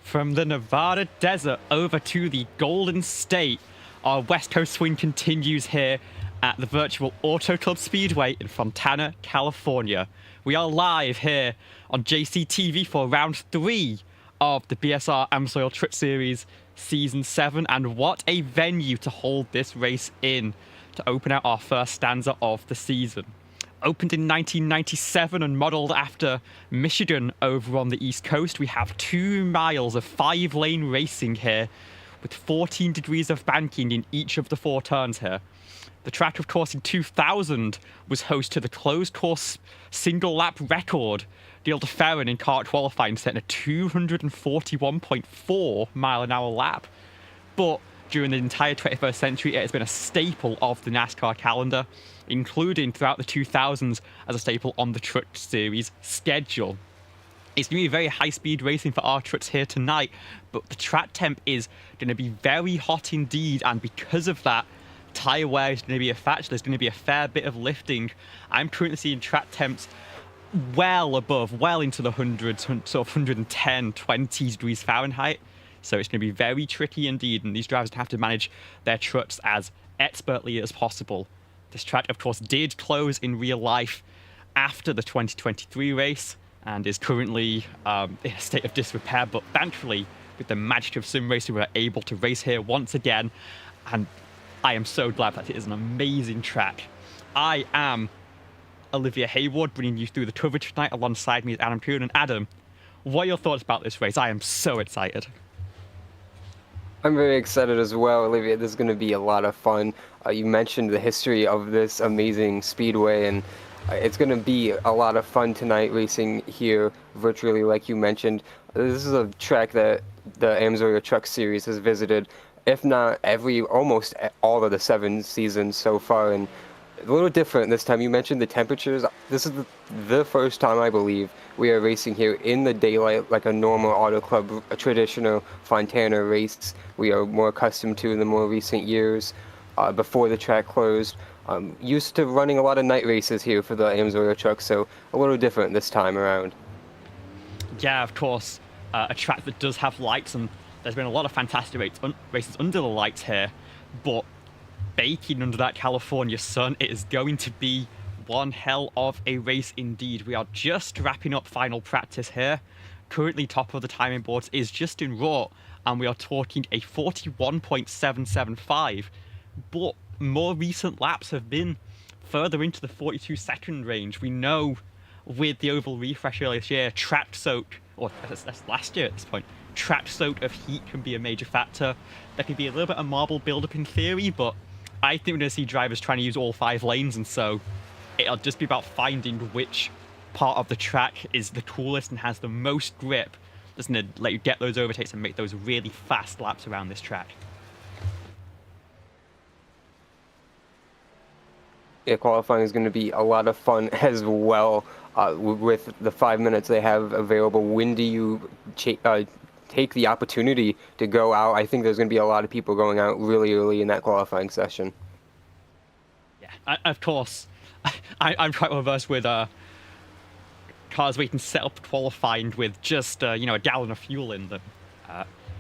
From the Nevada desert over to the Golden State, our West Coast swing continues here at the virtual Auto Club Speedway in Fontana, California. We are live here on JCTV for round 3 of the BSR AMSOIL Truck Series Season 7, and what a venue to hold this race in to open out our first stanza of the season. Opened in 1997 and modelled after Michigan over on the East Coast, we have 2 miles of 5-lane racing here with 14 degrees of banking in each of the 4 turns here. The track, of course, in 2000 was host to the closed course single lap record. Neil DeFerrin in kart qualifying setting a 241.4 mile an hour lap. But during the entire 21st century, it has been a staple of the NASCAR calendar, including throughout the 2000s as a staple on the Truck Series schedule. It's going to be very high-speed racing for our trucks here tonight, but the track temp is going to be very hot indeed, and because of that, tyre wear is going to be a factor. There's going to be a fair bit of lifting. I'm currently seeing track temps well into the hundreds, sort of 110, 20 degrees Fahrenheit. So it's going to be very tricky indeed, and these drivers have to manage their trucks as expertly as possible. This track, of course, did close in real life after the 2023 race and is currently in a state of disrepair, but thankfully, with the magic of sim racing, we're able to race here once again, and I am so glad that it is an amazing track. I am Olivia Hayward, bringing you through the coverage tonight. Alongside me is Adam Kuhn. And Adam, what are your thoughts about this race? I am so excited. I'm very excited as well, Olivia. This is going to be a lot of fun. You mentioned the history of this amazing speedway, and it's going to be a lot of fun tonight racing here virtually, like you mentioned. This is a track that the AMSOIL Truck Series has visited, if not almost all of the 7 seasons so far, and a little different this time. You mentioned the temperatures. This is the first time, I believe, we are racing here in the daylight like a normal auto club, a traditional Fontana race we are more accustomed to in the more recent years before the track closed. Used to running a lot of night races here for the AMSOIL truck, so a little different this time around. Yeah, of course, a track that does have lights, and there's been a lot of fantastic races under the lights here, but baking under that California sun, it is going to be one hell of a race indeed. We are just wrapping up final practice here. Currently top of the timing boards is Justin Raw, and we are talking a 41.775, but more recent laps have been further into the 42-second range. We know with the oval refresh earlier this year, track soak, or that's last year at this point, track soak of heat can be a major factor. There can be a little bit of marble build-up in theory, but I think we're going to see drivers trying to use all 5 lanes, and so it'll just be about finding which part of the track is the coolest and has the most grip. That's going to let you get those overtakes and make those really fast laps around this track. Yeah, qualifying is going to be a lot of fun as well. With the 5 minutes they have available, when do you take the opportunity to go out? I think there's going to be a lot of people going out really early in that qualifying session. Yeah, of course. I'm quite well versed with cars where you can set up qualifying with just a gallon of fuel in them.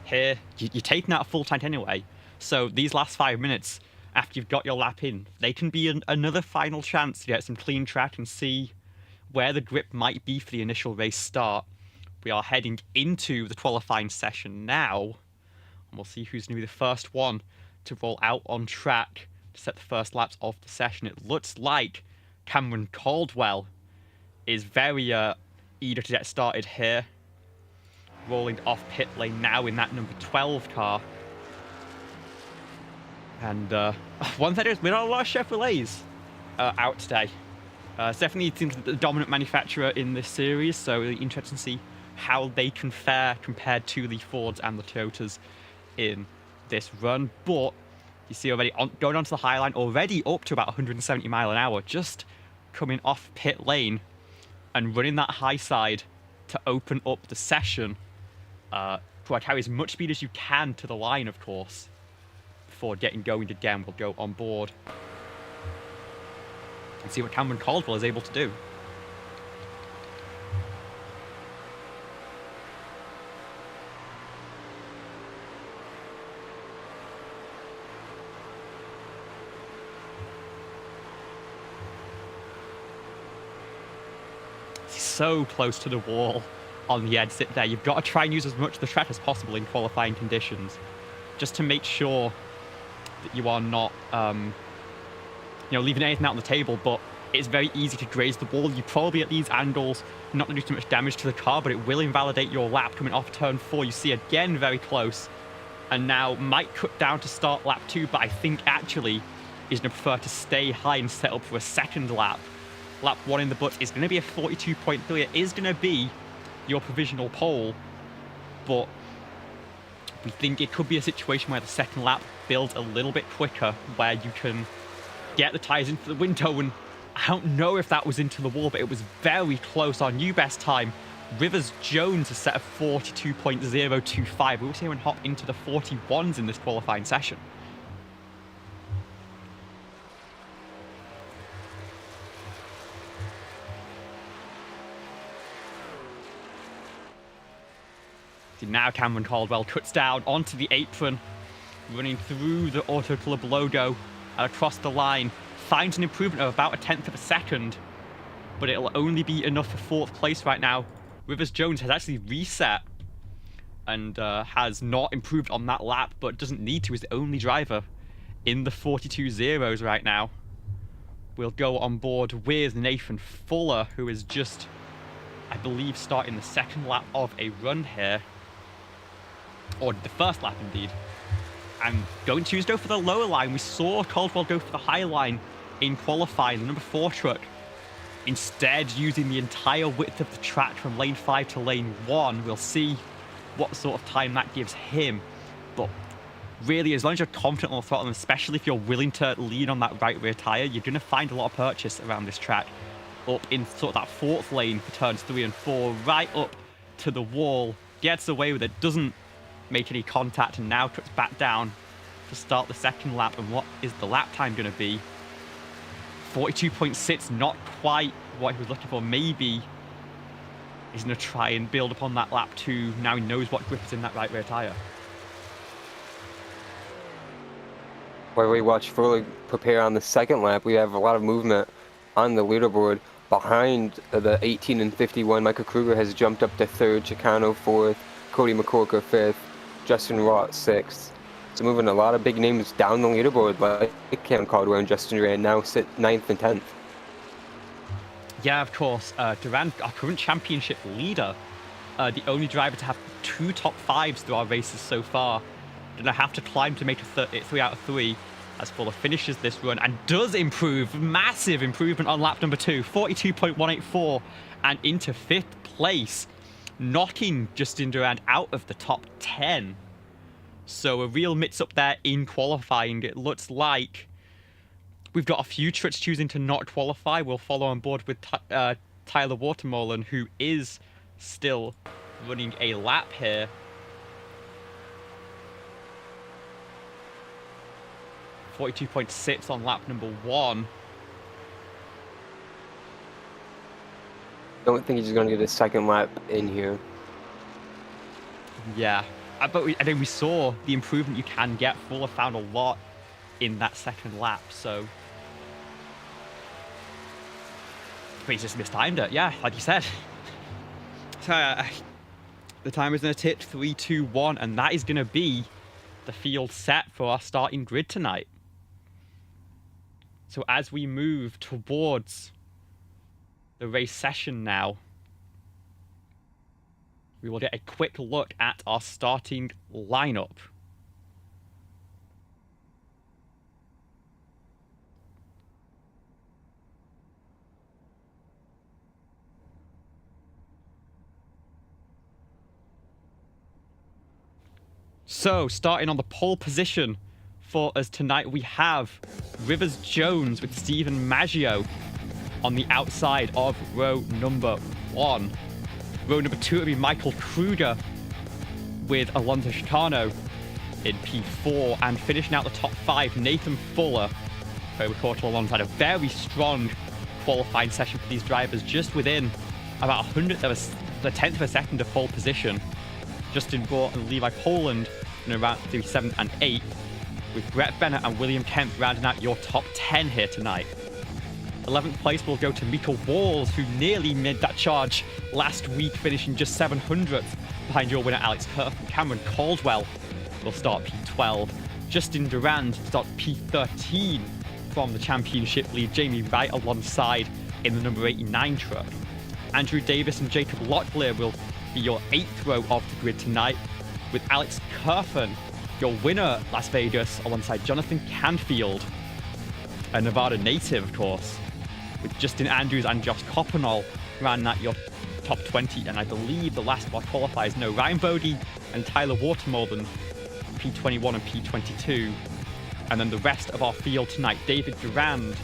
Here, you're taking out a full tank anyway, so these last 5 minutes after you've got your lap in, they can be another final chance to get some clean track and see where the grip might be for the initial race start. We are heading into the qualifying session now, and we'll see who's going to be the first one to roll out on track to set the first laps of the session. It looks like Cameron Caldwell is very eager to get started here, rolling off pit lane now in that number 12 car. And one thing is, we got a lot of Chevrolets out today. It's definitely seems the dominant manufacturer in this series, so really interesting to see how they can fare compared to the Fords and the Toyotas in this run. But you see already going onto the high line, already up to about 170 mile an hour, just coming off pit lane and running that high side to open up the session. Try to carry as much speed as you can to the line, of course, before getting going again. We'll go on board and see what Cameron Caldwell is able to do. so close to the wall on the exit there. You've got to try and use as much of the track as possible in qualifying conditions, just to make sure that you are not, leaving anything out on the table. But it's very easy to graze the wall. You probably at these angles not going to do too much damage to the car, but it will invalidate your lap coming off turn 4. You see again very close, and now might cut down to start lap 2, but I think actually is going to prefer to stay high and set up for a second lap. Lap 1 in the books is going to be a 42.3. It is going to be your provisional pole, but we think it could be a situation where the second lap builds a little bit quicker, where you can get the tyres into the window. And I don't know if that was into the wall, but it was very close. Our new best time, Rivers Jones, has set a 42.025. We will see him hop into the 41s in this qualifying session. Now Cameron Caldwell cuts down onto the apron, running through the Auto Club logo and across the line, finds an improvement of about 1/10 of a second, but it'll only be enough for 4th place right now. Rivers Jones has actually reset and has not improved on that lap, but doesn't need to. He's the only driver in the 42 zeros right now. We'll go on board with Nathan Fuller, who is just, I believe, starting the second lap of a run here. Or the first lap, indeed. And going to go for the lower line. We saw Caldwell go for the high line in qualifying, the number 4 truck. Instead, using the entire width of the track from lane 5 to lane 1. We'll see what sort of time that gives him. But really, as long as you're confident on the throttle, and especially if you're willing to lean on that right rear tyre, you're going to find a lot of purchase around this track. Up in sort of that 4th lane for turns 3 and 4, right up to the wall. Gets away with it, doesn't make any contact, and now cuts back down to start the second lap. And what is the lap time going to be? 42.6, not quite what he was looking for. Maybe he's going to try and build upon that lap 2. Now he knows what grip is in that right rear tyre. While we watch Fuller prepare on the second lap, we have a lot of movement on the leaderboard. Behind the 18 and 51, Michael Kruger has jumped up to 3rd, Chicano 4th, Cody McCorker 5th, Justin Rott 6th. So moving a lot of big names down the leaderboard, like Cam Caldwell and Justin Rand now sit 9th and 10th. Yeah, of course. Duran, our current championship leader, the only driver to have 2 top 5s through our races so far. Gonna have to climb to make it 3 out of 3 as Fuller finishes this run and does improve. Massive improvement on lap number 2, 42.184, and into 5th place, knocking Justin Durand out of the top 10. So a real mix up there in qualifying. It looks like we've got a few trucks choosing to not qualify. We'll follow on board with Tyler Watermolen, who is still running a lap here. .6 on lap number 1. Don't think he's going to get a second lap in here. Yeah, but I think we saw the improvement you can get. Fuller found a lot in that second lap, so. But he's just mistimed it, yeah, like you said. So the time is going to hit 3, 2, 1, and that is going to be the field set for our starting grid tonight. So as we move towards the race session now, we will get a quick look at our starting lineup. So, starting on the pole position for us tonight, we have Rivers Jones with Stephen Maggio on the outside of row number 1. Row number 2 will be Michael Kruger with Alonso Chicano in P4, and finishing out the top 5, Nathan Fuller. Who recorded alongside a very strong qualifying session for these drivers, just within about 100th of the 10th of a second of pole position. Justin Bort and Levi Poland in around 7th and 8th, with Brett Bennett and William Kemp rounding out your top 10 here tonight. 11th place will go to Mika Walls, who nearly made that charge last week, finishing just 700th behind your winner Alex Kerf. Cameron Caldwell will start P12. Justin Durand starts P13 from the championship lead. Jamie Wright alongside in the number 89 truck. Andrew Davis and Jacob Locklear will be your 8th row of the grid tonight, with Alex Kerfen, your winner Las Vegas, alongside Jonathan Canfield, a Nevada native, of course, with Justin Andrews and Josh Coppenall rounding out your top 20. And I believe the last of our qualifiers, no, Ryan Bodie and Tyler Watermolden, P21 and P22. And then the rest of our field tonight, David Durand,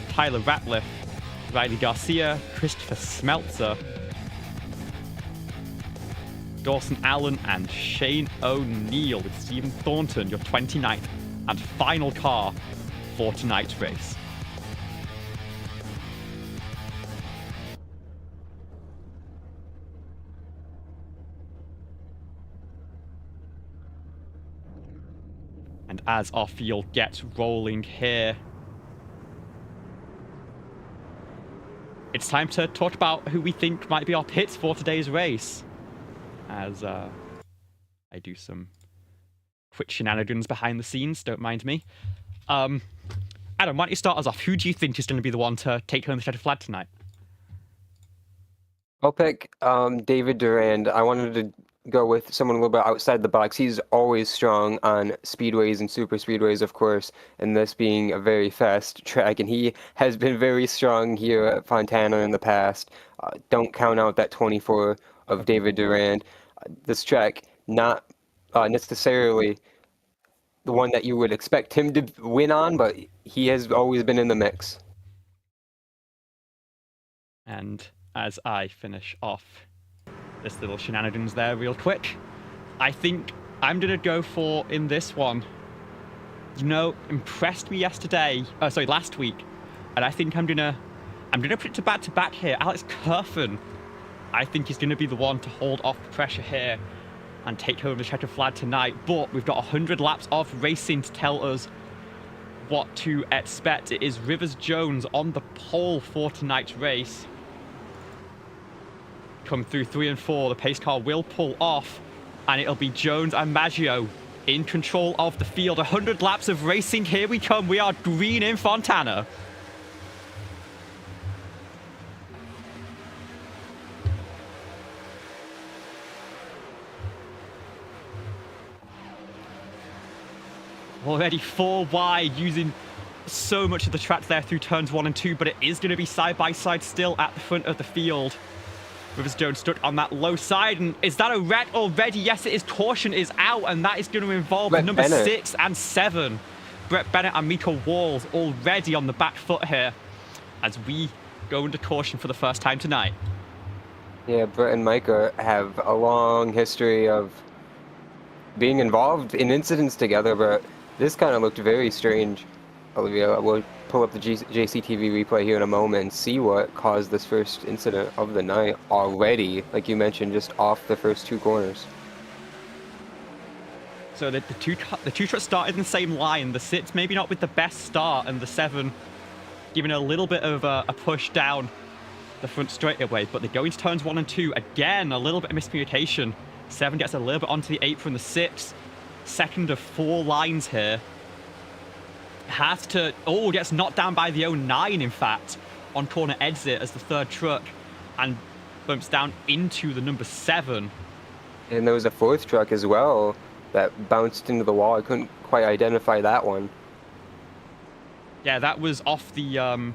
Tyler Ratliff, Riley Garcia, Christopher Smeltzer, Dawson Allen, and Shane O'Neill, with Stephen Thornton, your 29th and final car for tonight's race. And as our field gets rolling here, it's time to talk about who we think might be our pits for today's race. As I do some quick shenanigans behind the scenes, don't mind me. Adam, why don't you start us off? Who do you think is going to be the one to take home the shattered flag tonight? I'll pick David Durand. I wanted to go with someone a little bit outside the box. He's always strong on speedways and super speedways, of course, and this being a very fast track, and he has been very strong here at Fontana in the past. Don't count out that 24 of David Durand. This track, not necessarily the one that you would expect him to win on, but he has always been in the mix. And as I finish off this little shenanigans there real quick, I think I'm going to go for, in this one, you know, impressed me last week, and I think I'm going to put it to back-to-back here. Alex Kerfen, I think he's going to be the one to hold off the pressure here and take home the checkered flag tonight. But we've got 100 laps of racing to tell us what to expect. It is Rivers Jones on the pole for tonight's race. Come through 3 and 4, the pace car will pull off, and it'll be Jones and Maggio in control of the field. 100 laps of racing, here we come. We are green in Fontana. Already 4 wide, using so much of the track there through turns 1 and 2, but it is going to be side by side still at the front of the field. Rivers Jones stuck on that low side, and is that a wreck already? Yes, it is. Caution is out, and that is going to involve number 6 and 7. Brett Bennett and Mika Walls already on the back foot here as we go into caution for the first time tonight. Yeah, Brett and Micah have a long history of being involved in incidents together, but this kind of looked very strange. Olivia, we'll pull up the JCTV replay here in a moment and see what caused this first incident of the night already, like you mentioned, just off the first 2 corners. So the two trucks started in the same line. The 6 maybe not with the best start, and the 7 giving a little bit of a push down the front straightaway, but they go into turns 1 and 2. Again, a little bit of miscommunication. 7 gets a little bit onto the apron. The 6, second of 4 lines here, has to, gets knocked down by the 09, in fact, on corner exit as the 3rd truck, and bumps down into the number 7. And there was a 4th truck as well that bounced into the wall. I couldn't quite identify that one. Yeah, that was off the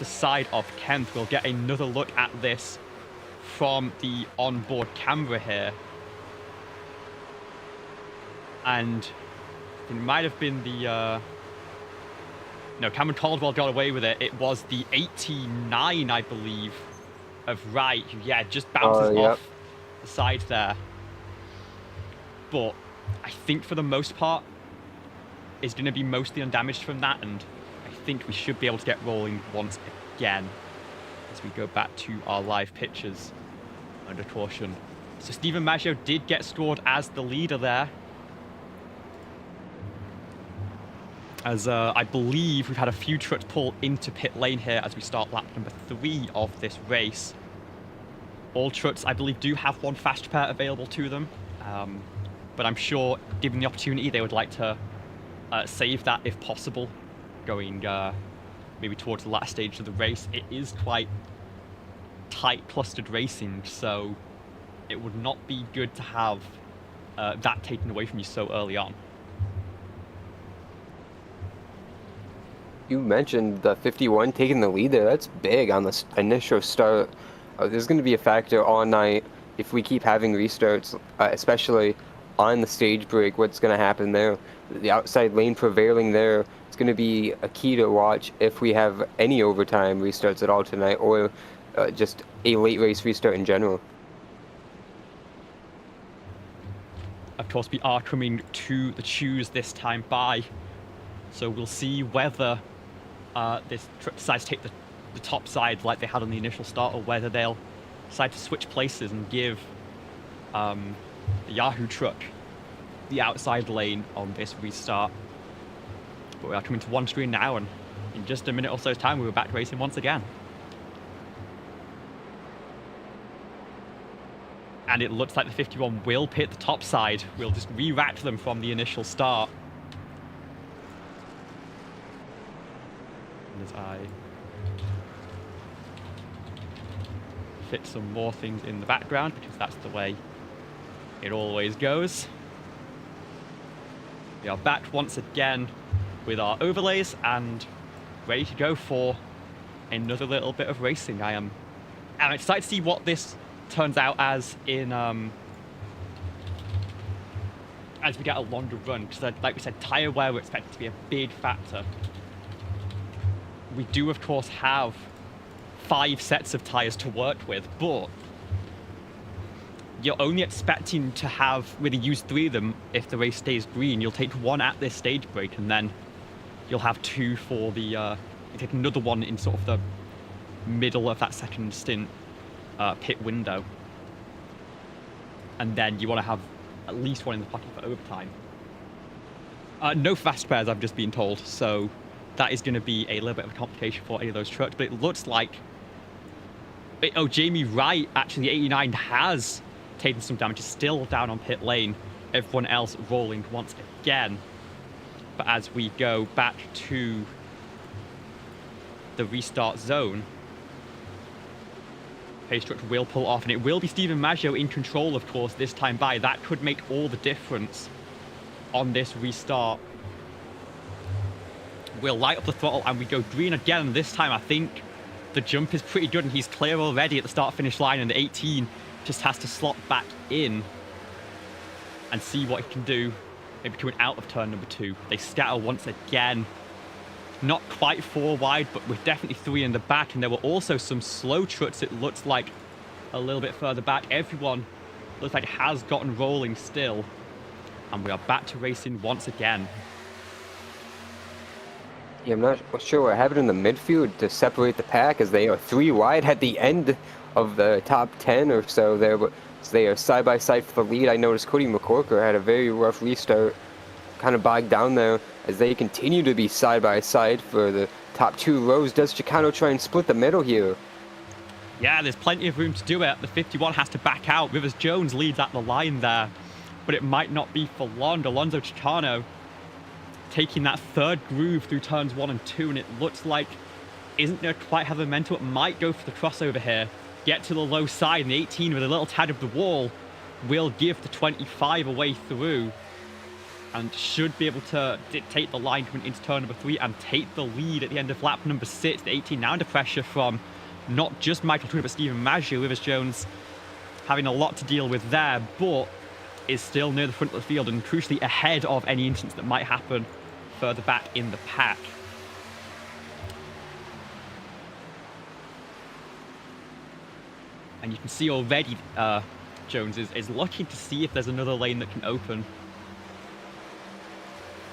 side of Kemp. We'll get another look at this from the onboard camera here. And it might have been the... No, Cameron Caldwell got away with it. It was the 89, I believe, of Wright, who, yeah, just bounces off the side there. But I think for the most part, is going to be mostly undamaged from that, and I think we should be able to get rolling once again as we go back to our live pictures under caution. So Stephen Maggio did get scored as the leader there. as I believe we've had a few trucks pull into pit lane here as we start lap number 3 of this race. All trucks, I believe, do have one fast repair available to them, but I'm sure, given the opportunity, they would like to save that if possible, going maybe towards the last stage of the race. It is quite tight clustered racing, so it would not be good to have that taken away from you so early on. You mentioned the 51 taking the lead there. That's big on the initial start. There's going to be a factor all night if we keep having restarts, especially on the stage break. What's going to happen there? The outside lane prevailing there. It's going to be a key to watch if we have any overtime restarts at all tonight, or just a late race restart in general. Of course, we are coming to the choose this time by, so we'll see whether this truck decides to take the top side like they had on the initial start, or whether they'll decide to switch places and give the Yahoo truck the outside lane on this restart. But we are coming to one screen now, and in just a minute or so's time, we were back racing once again. And it looks like the 51 will pit the top side. We'll just re-rack them from the initial start. And as I fit some more things in the background, because that's the way it always goes. We are back once again with our overlays and ready to go for another little bit of racing. I'm excited to see what this turns out as in as we get a longer run, because like we said, tyre wear we're expected to be a big factor. We do of course have 5 sets of tyres to work with, but you're only expecting to have really use 3 of them if the race stays green. You'll take 1 at this stage break, and then you'll have 2 for the you take another one in sort of the middle of that second stint pit window, and then you want to have at least 1 in the pocket for overtime. No fast pairs, I've just been told, so that is going to be a little bit of a complication for any of those trucks. But it looks like Jamie Wright, actually, the 89, has taken some damage, is still down on pit lane. Everyone else rolling once again. But as we go back to the restart zone, pace truck will pull off, and it will be Stephen Maggio in control, of course, this time by. That could make all the difference on this restart. We'll light up the throttle and we go green again, and this time I think the jump is pretty good, and he's clear already at the start-finish line, and the 18 just has to slot back in and see what he can do, maybe coming out of turn number 2. They scatter once again. Not quite 4 wide, but with definitely 3 in the back, and there were also some slow trucks, it looks like, a little bit further back. Everyone looks like has gotten rolling still, and we are back to racing once again. Yeah, I'm not sure what happened in the midfield to separate the pack, as they are 3 wide at the end of the top 10 or so there, but they are side by side for the lead. I noticed Cody McCorker had a very rough restart, kind of bogged down there, as they continue to be side by side for the top 2 rows. Does Chicano try and split the middle here? Yeah, there's plenty of room to do it. The 51 has to back out. Rivers Jones leads at the line there, but it might not be for long. Alonso Chicano taking that 3rd groove through turns 1 and 2, and it looks like isn't going to quite have the momentum. It might go for the crossover here, get to the low side, and the 18 with a little tad of the wall will give the 25 away through, and should be able to dictate the line coming into turn number 3 and take the lead at the end of lap number 6. The 18 now under pressure from not just Michael Trudeau, but Stephen Maggio. Rivers Jones having a lot to deal with there, but is still near the front of the field and crucially ahead of any incidents that might happen further back in the pack. And you can see already Jones is looking to see if there's another lane that can open.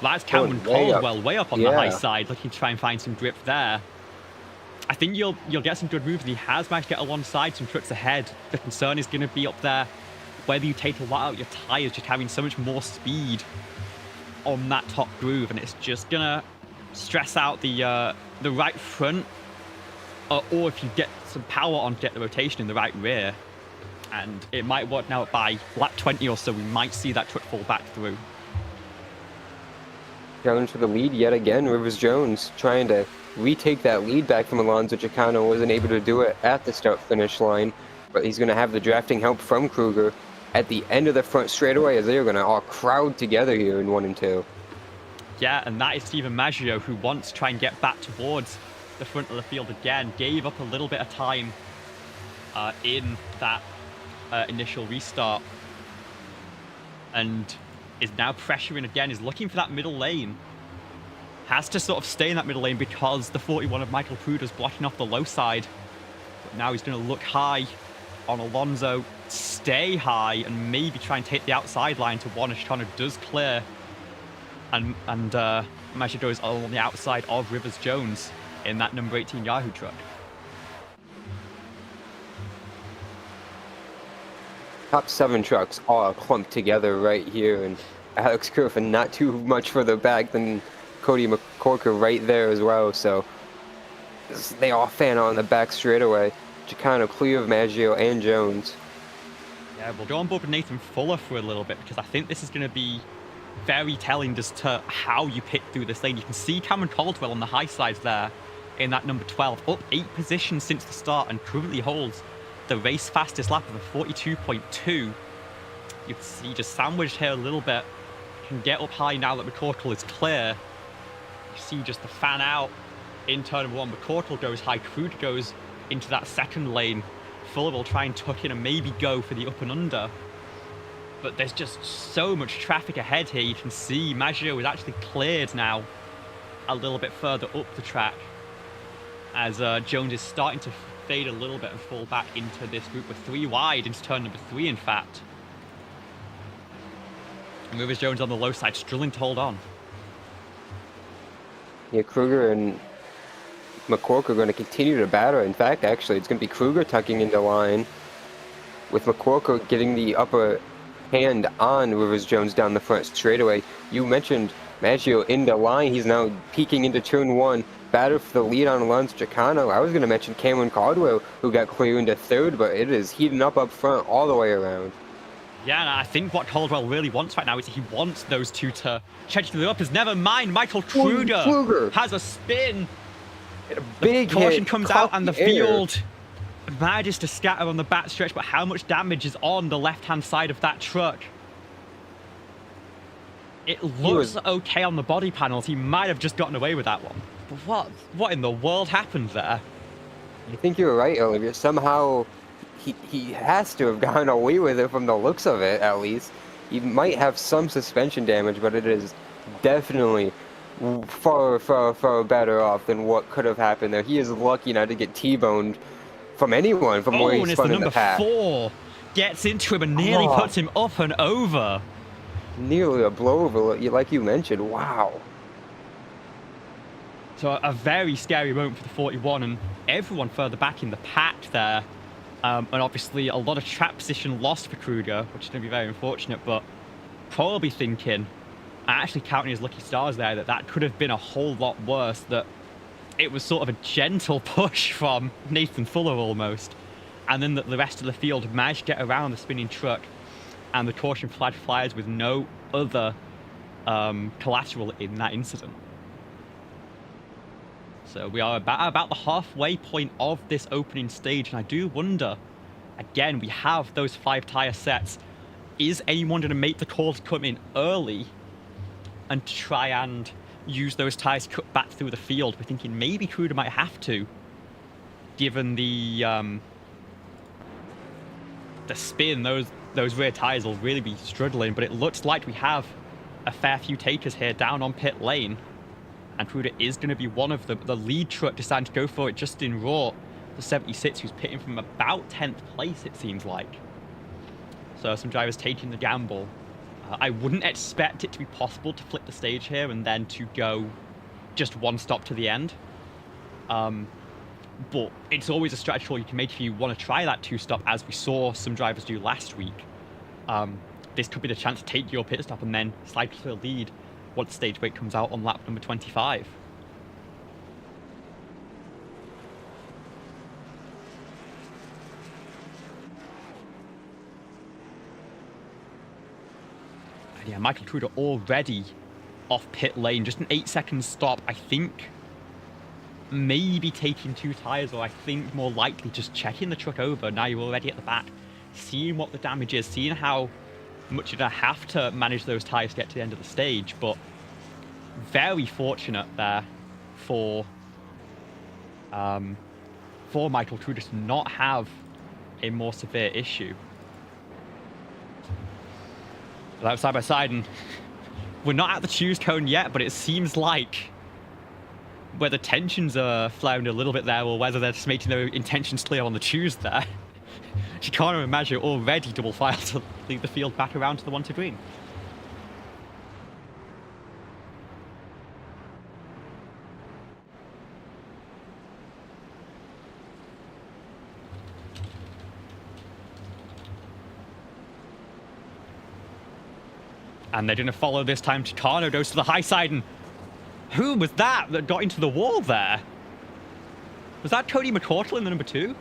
That's Cameron Caldwell way up on the high side, looking to try and find some grip there. I think you'll get some good moves, and he has managed to get alongside some trucks ahead. The concern is going to be up there whether you take a lot out of your tyres, just having so much more speed on that top groove, and it's just going to stress out the right front, or if you get some power on to get the rotation in the right rear. And it might work now by lap 20 or so, we might see that truck fall back through. Challenge for the lead yet again. Rivers Jones trying to retake that lead back from Alonso Chicano. Wasn't able to do it at the start-finish line, but he's going to have the drafting help from Kruger at the end of the front straightaway, as they're going to all crowd together here in 1 and 2. Yeah, and that is Steven Maggio, who wants to try and get back towards the front of the field again. Gave up a little bit of time in that initial restart, and is now pressuring again, is looking for that middle lane. Has to sort of stay in that middle lane because the 41 of Michael Pruder's blocking off the low side. But now he's going to look high on Alonso, stay high, and maybe try and take the outside line to one as Chicano does clear. And Maggio goes on the outside of Rivers Jones in that number 18 Yahoo truck. Top 7 trucks all clumped together right here, and Alex Griffin not too much further back than Cody McCorker right there as well, so they all fan on the back straightaway. Chicano clear of Maggio and Jones. Yeah, we'll go on board with Nathan Fuller for a little bit, because I think this is going to be very telling as to how you pick through this lane. You can see Cameron Caldwell on the high side there in that number 12, up 8 positions since the start, and currently holds the race fastest lap of a 42.2. You can see just sandwiched here a little bit. Can get up high now that McCorkle is clear. You see just the fan out in turn number 1. McCorkle goes high, Crude goes into that second lane. Fuller will try and tuck in and maybe go for the up and under. But there's just so much traffic ahead here. You can see Maggio is actually cleared now a little bit further up the track, as Jones is starting to fade a little bit and fall back into this group with 3 wide into turn number 3, in fact. And Rivers Jones on the low side, struggling to hold on. Yeah, Kruger and McCork are going to continue to batter. In fact, actually, it's going to be Kruger tucking into line, with McCork getting the upper hand on Rivers Jones down the front straightaway. You mentioned Maggio into line. He's now peeking into turn 1. Batter for the lead on Alonso Chicano. I was going to mention Cameron Caldwell, who got clear into 3rd, but it is heating up front all the way around. Yeah, and I think what Caldwell really wants right now is he wants those two to check each other up. As never mind, Michael Kruger has a spin. A big caution hit, comes caught out, and the the air. field manages to scatter on the back stretch, but how much damage is on the left-hand side of that truck? It looks okay on the body panels. He might have just gotten away with that one. But what in the world happened there? I think you were right, Olivia. Somehow he has to have gotten away with it from the looks of it, at least. He might have some suspension damage, but it is definitely far, far, far better off than what could have happened there. He is lucky not to get T-boned from anyone from where he's spun in the pack. Number 4 gets into him and nearly puts him up and over. Nearly a blow over, like you mentioned. Wow. So a very scary moment for the 41 and everyone further back in the pack there. And obviously a lot of track position lost for Kruger, which is going to be very unfortunate, but probably thinking, actually counting his lucky stars there, that could have been a whole lot worse, that it was sort of a gentle push from Nathan Fuller almost. And then the rest of the field managed to get around the spinning truck, and the caution flag flies with no other collateral in that incident. So we are about the halfway point of this opening stage, and I do wonder, again, we have those 5 tyre sets. Is anyone going to make the call to come in early and try and use those tyres to cut back through the field? We're thinking maybe Kruger might have to, given the spin. Those rear tyres will really be struggling, but it looks like we have a fair few takers here down on pit lane. And Kruger is going to be one of them. The lead truck decided to go for it, Justin Raw, the 76, who's pitting from about 10th place, it seems like. So some drivers taking the gamble. I wouldn't expect it to be possible to flip the stage here and then to go just one stop to the end. But it's always a strategy call you can make if you want to try that 2-stop, as we saw some drivers do last week. This could be the chance to take your pit stop and then slide to the lead once stage break comes out on lap number 25. Yeah, Michael Trudeau already off pit lane. Just an 8-second stop. I think maybe taking 2 tyres, or I think more likely just checking the truck over. Now you're already at the back, seeing what the damage is, seeing how much you're going to have to manage those tyres to get to the end of the stage. But very fortunate there for Michael Trudeau to not have a more severe issue. But side by side, and we're not at the choose cone yet, but it seems like whether tensions are flaring a little bit there, or whether they're just making their intentions clear on the choose there. Chicano and Maggio already double file to lead the field back around to the 1-2 green. And they're going to follow this time. Chicano goes to the high side, and who was that got into the wall there? Was that Cody McCorkle in the number 2?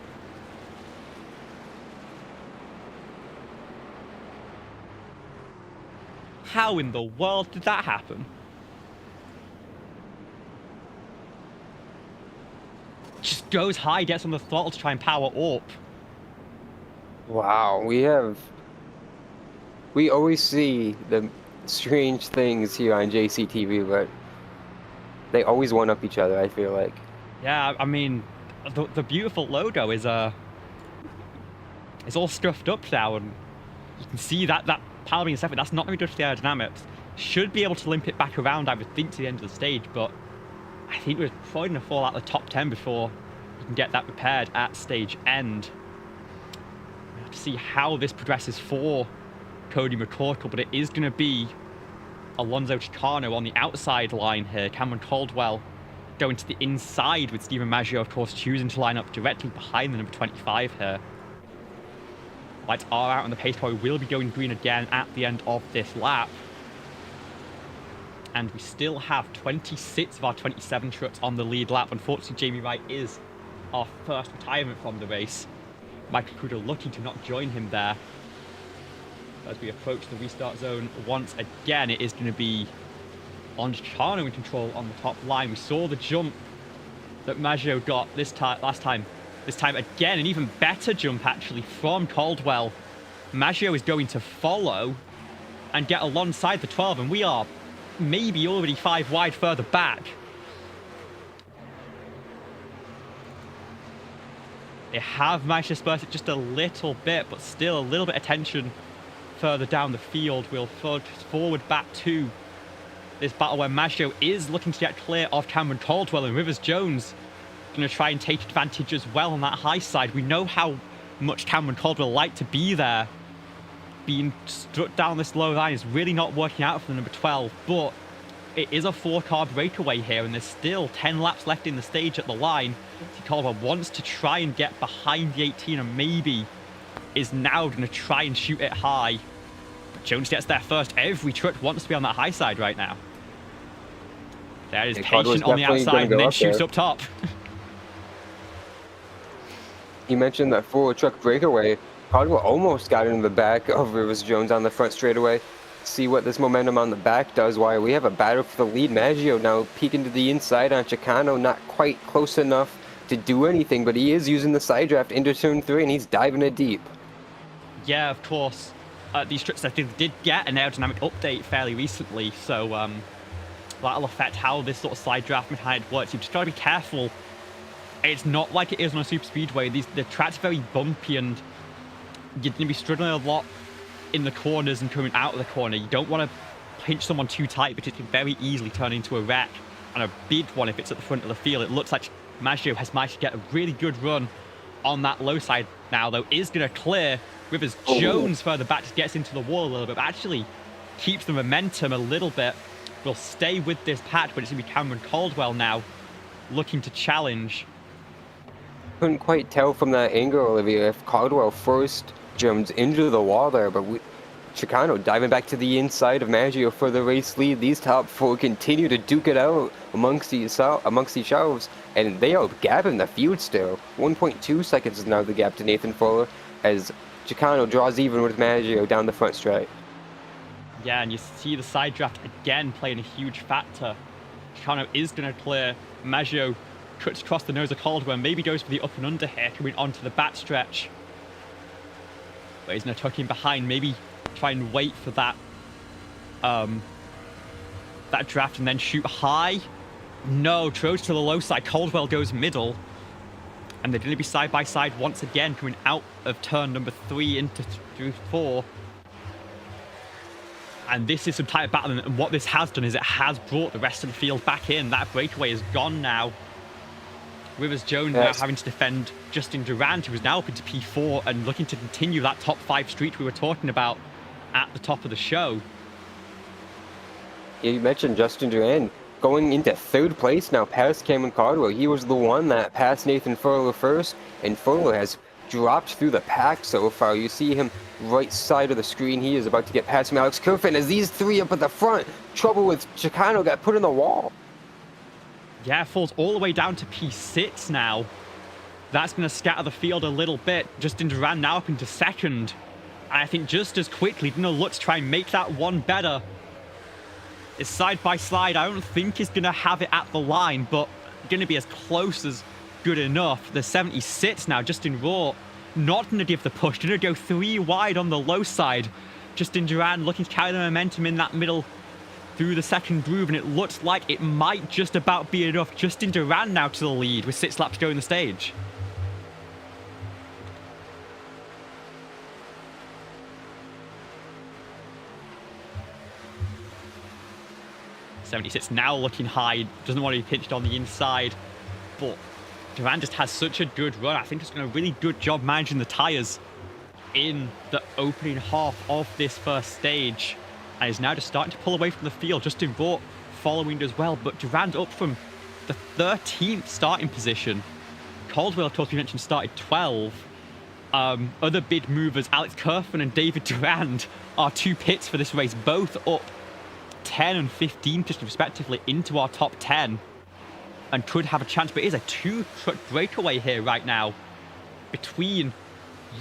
How in the world did that happen? Just goes high, gets on the throttle to try and power up. Wow, we always see the strange things here on JCTV, but they always one-up each other, I feel like. Yeah, I mean, the beautiful logo is all scuffed up now, and you can see that power being separate, that's not very good for the aerodynamics. Should be able to limp it back around, I would think, to the end of the stage, but I think we're probably going to fall out the top 10 before you can get that repaired at stage end. We have to see how this progresses for Cody McCorkle, but it is going to be Alonso Chicano on the outside line here. Cameron Caldwell going to the inside, with Stephen Maggio, of course, choosing to line up directly behind the number 25 here. Lights are out, and the pace car will be going green again at the end of this lap. And we still have 26 of our 27 trucks on the lead lap. Unfortunately, Jamie Wright is our first retirement from the race. Michael Trudeau looking to not join him there. As we approach the restart zone once again, it is going to be on Chicano in control on the top line. We saw the jump that Maggio got last time. This time again, an even better jump actually from Caldwell. Maggio is going to follow and get alongside the 12, and we are maybe already 5 wide further back. They have managed to disperse it just a little bit, but still a little bit of tension further down the field. We'll forward back to this battle where Maggio is looking to get clear of Cameron Caldwell, and Rivers Jones going to try and take advantage as well on that high side. We know how much Cameron Caldwell liked to be there. Being struck down this low line is really not working out for the number 12, but it is a 4-car breakaway here, and there's still 10 laps left in the stage at the line. Caldwell wants to try and get behind the 18, and maybe is now going to try and shoot it high. But Jones gets there first. Every truck wants to be on that high side right now. There is patient on the outside and then shoots up top. You mentioned that 4-truck breakaway. Caldwell almost got into the back of Rivers Jones on the front straightaway. See what this momentum on the back does. Why we have a battle for the lead. Maggio now peeking to the inside on Chicano, not quite close enough to do anything, but he is using the side draft into turn 3, and he's diving it deep. Yeah, of course. These trucks, I think, did get an aerodynamic update fairly recently, so that'll affect how this sort of side draft mechanic works. You've just got to be careful. It's not like it is on a super speedway. The track's very bumpy, and you're going to be struggling a lot in the corners and coming out of the corner. You don't want to pinch someone too tight, because it can very easily turn into a wreck, and a big one if it's at the front of the field. It looks like Maggio has managed to get a really good run on that low side now, though. Is going to clear. Rivers Jones further back just gets into the wall a little bit, but actually keeps the momentum a little bit. Will stay with this patch, but it's going to be Cameron Caldwell now looking to challenge. Couldn't quite tell from that angle, Olivia, if Caldwell forced Jones into the wall there, but Chicano diving back to the inside of Maggio for the race lead. These top 4 continue to duke it out amongst each other, and they are gapping the field still. 1.2 seconds is now the gap to Nathan Fuller, as Chicano draws even with Maggio down the front straight. Yeah, and you see the side draft again playing a huge factor. Chicano is going to clear. Maggio cuts across the nose of Caldwell, maybe goes for the up and under here, coming onto the back stretch. But he's going to tuck in behind, maybe try and wait for that that draft and then shoot high. No, throws to the low side. Caldwell goes middle. And they're going to be side by side once again, coming out of turn number 3 into through 4. And this is some tight battle, and what this has done is it has brought the rest of the field back in. That breakaway is gone now. Rivers Jones now having to defend Justin Durand, who is now up into P4 and looking to continue that top 5 streak we were talking about at the top of the show. Yeah, you mentioned Justin Durand going into 3rd place now past Cameron Caldwell. He was the one that passed Nathan Furlow first, and Furlow has dropped through the pack so far. You see him right side of the screen. He is about to get past him. Alex Kerfin, as these 3 up at the front. Trouble with Chicano got put in the wall. Yeah, falls all the way down to P6 now. That's going to scatter the field a little bit. Justin Durand now up into 2nd. And I think just as quickly, Dino looks to try and make that one better. It's side by side. I don't think he's going to have it at the line, but going to be as close as good enough. The 70 sits now. Justin Raw not going to give the push. Going to go 3 wide on the low side. Justin Durand looking to carry the momentum in that middle through the 2nd groove, and it looks like it might just about be enough. Justin Durand now to the lead with 6 laps to go in the stage. .76 now looking high, doesn't want to be pinched on the inside, but Durand just has such a good run. I think he's done a really good job managing the tyres in the opening half of this first stage, and is now just starting to pull away from the field. Justin Vaught following as well, but Durand up from the 13th starting position. Caldwell, of course, we mentioned, started 12. Other big movers, Alex Kerfin and David Durand, are 2 pits for this race, both up 10 and 15 just respectively into our top 10, and could have a chance, but it is a 2-truck breakaway here right now between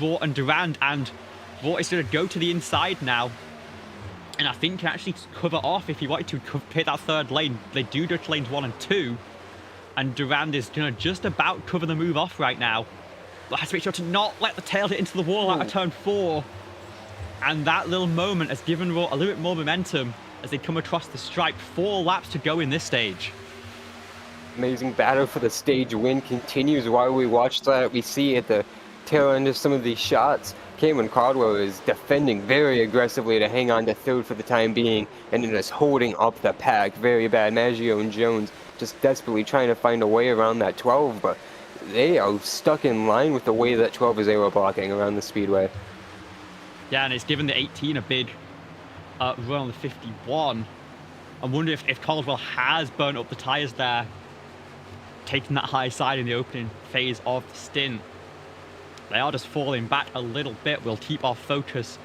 Raw and Durand, and Raw is going to go to the inside now, and I think can actually cover off if he wanted to pit that 3rd lane. They do go to lanes 1 and 2, and Durand is going to just about cover the move off right now, but has to make sure to not let the tail hit into the wall out of turn 4, and that little moment has given Raw a little bit more momentum as they come across the stripe. 4 laps to go in this stage. Amazing battle for the stage win continues while we watch that. We see at the tail end of some of these shots, Cameron Caldwell is defending very aggressively to hang on to 3rd for the time being, and then just holding up the pack very bad. Maggio and Jones just desperately trying to find a way around that 12, but they are stuck in line with the way that 12 is aero blocking around the speedway. Yeah, and it's given the 18 a big run on the 51. I wonder if Caldwell has burnt up the tyres there, taking that high side in the opening phase of the stint. They are just falling back a little bit. We'll keep our focus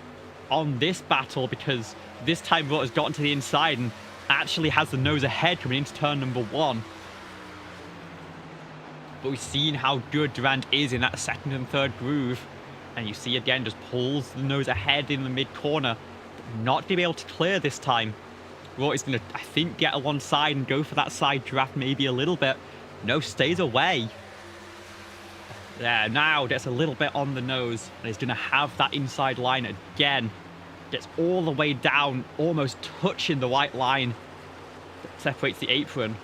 on this battle, because this time Raw has gotten to the inside and actually has the nose ahead coming into turn number 1. But we've seen how good Durand is in that 2nd and 3rd groove, and you see again just pulls the nose ahead in the mid corner. Not going to be able to clear this time. Raw is going to, I think, get alongside and go for that side draft maybe a little bit. No, stays away. There, now gets a little bit on the nose, and he's going to have that inside line again. Gets all the way down, almost touching the white line that separates the apron.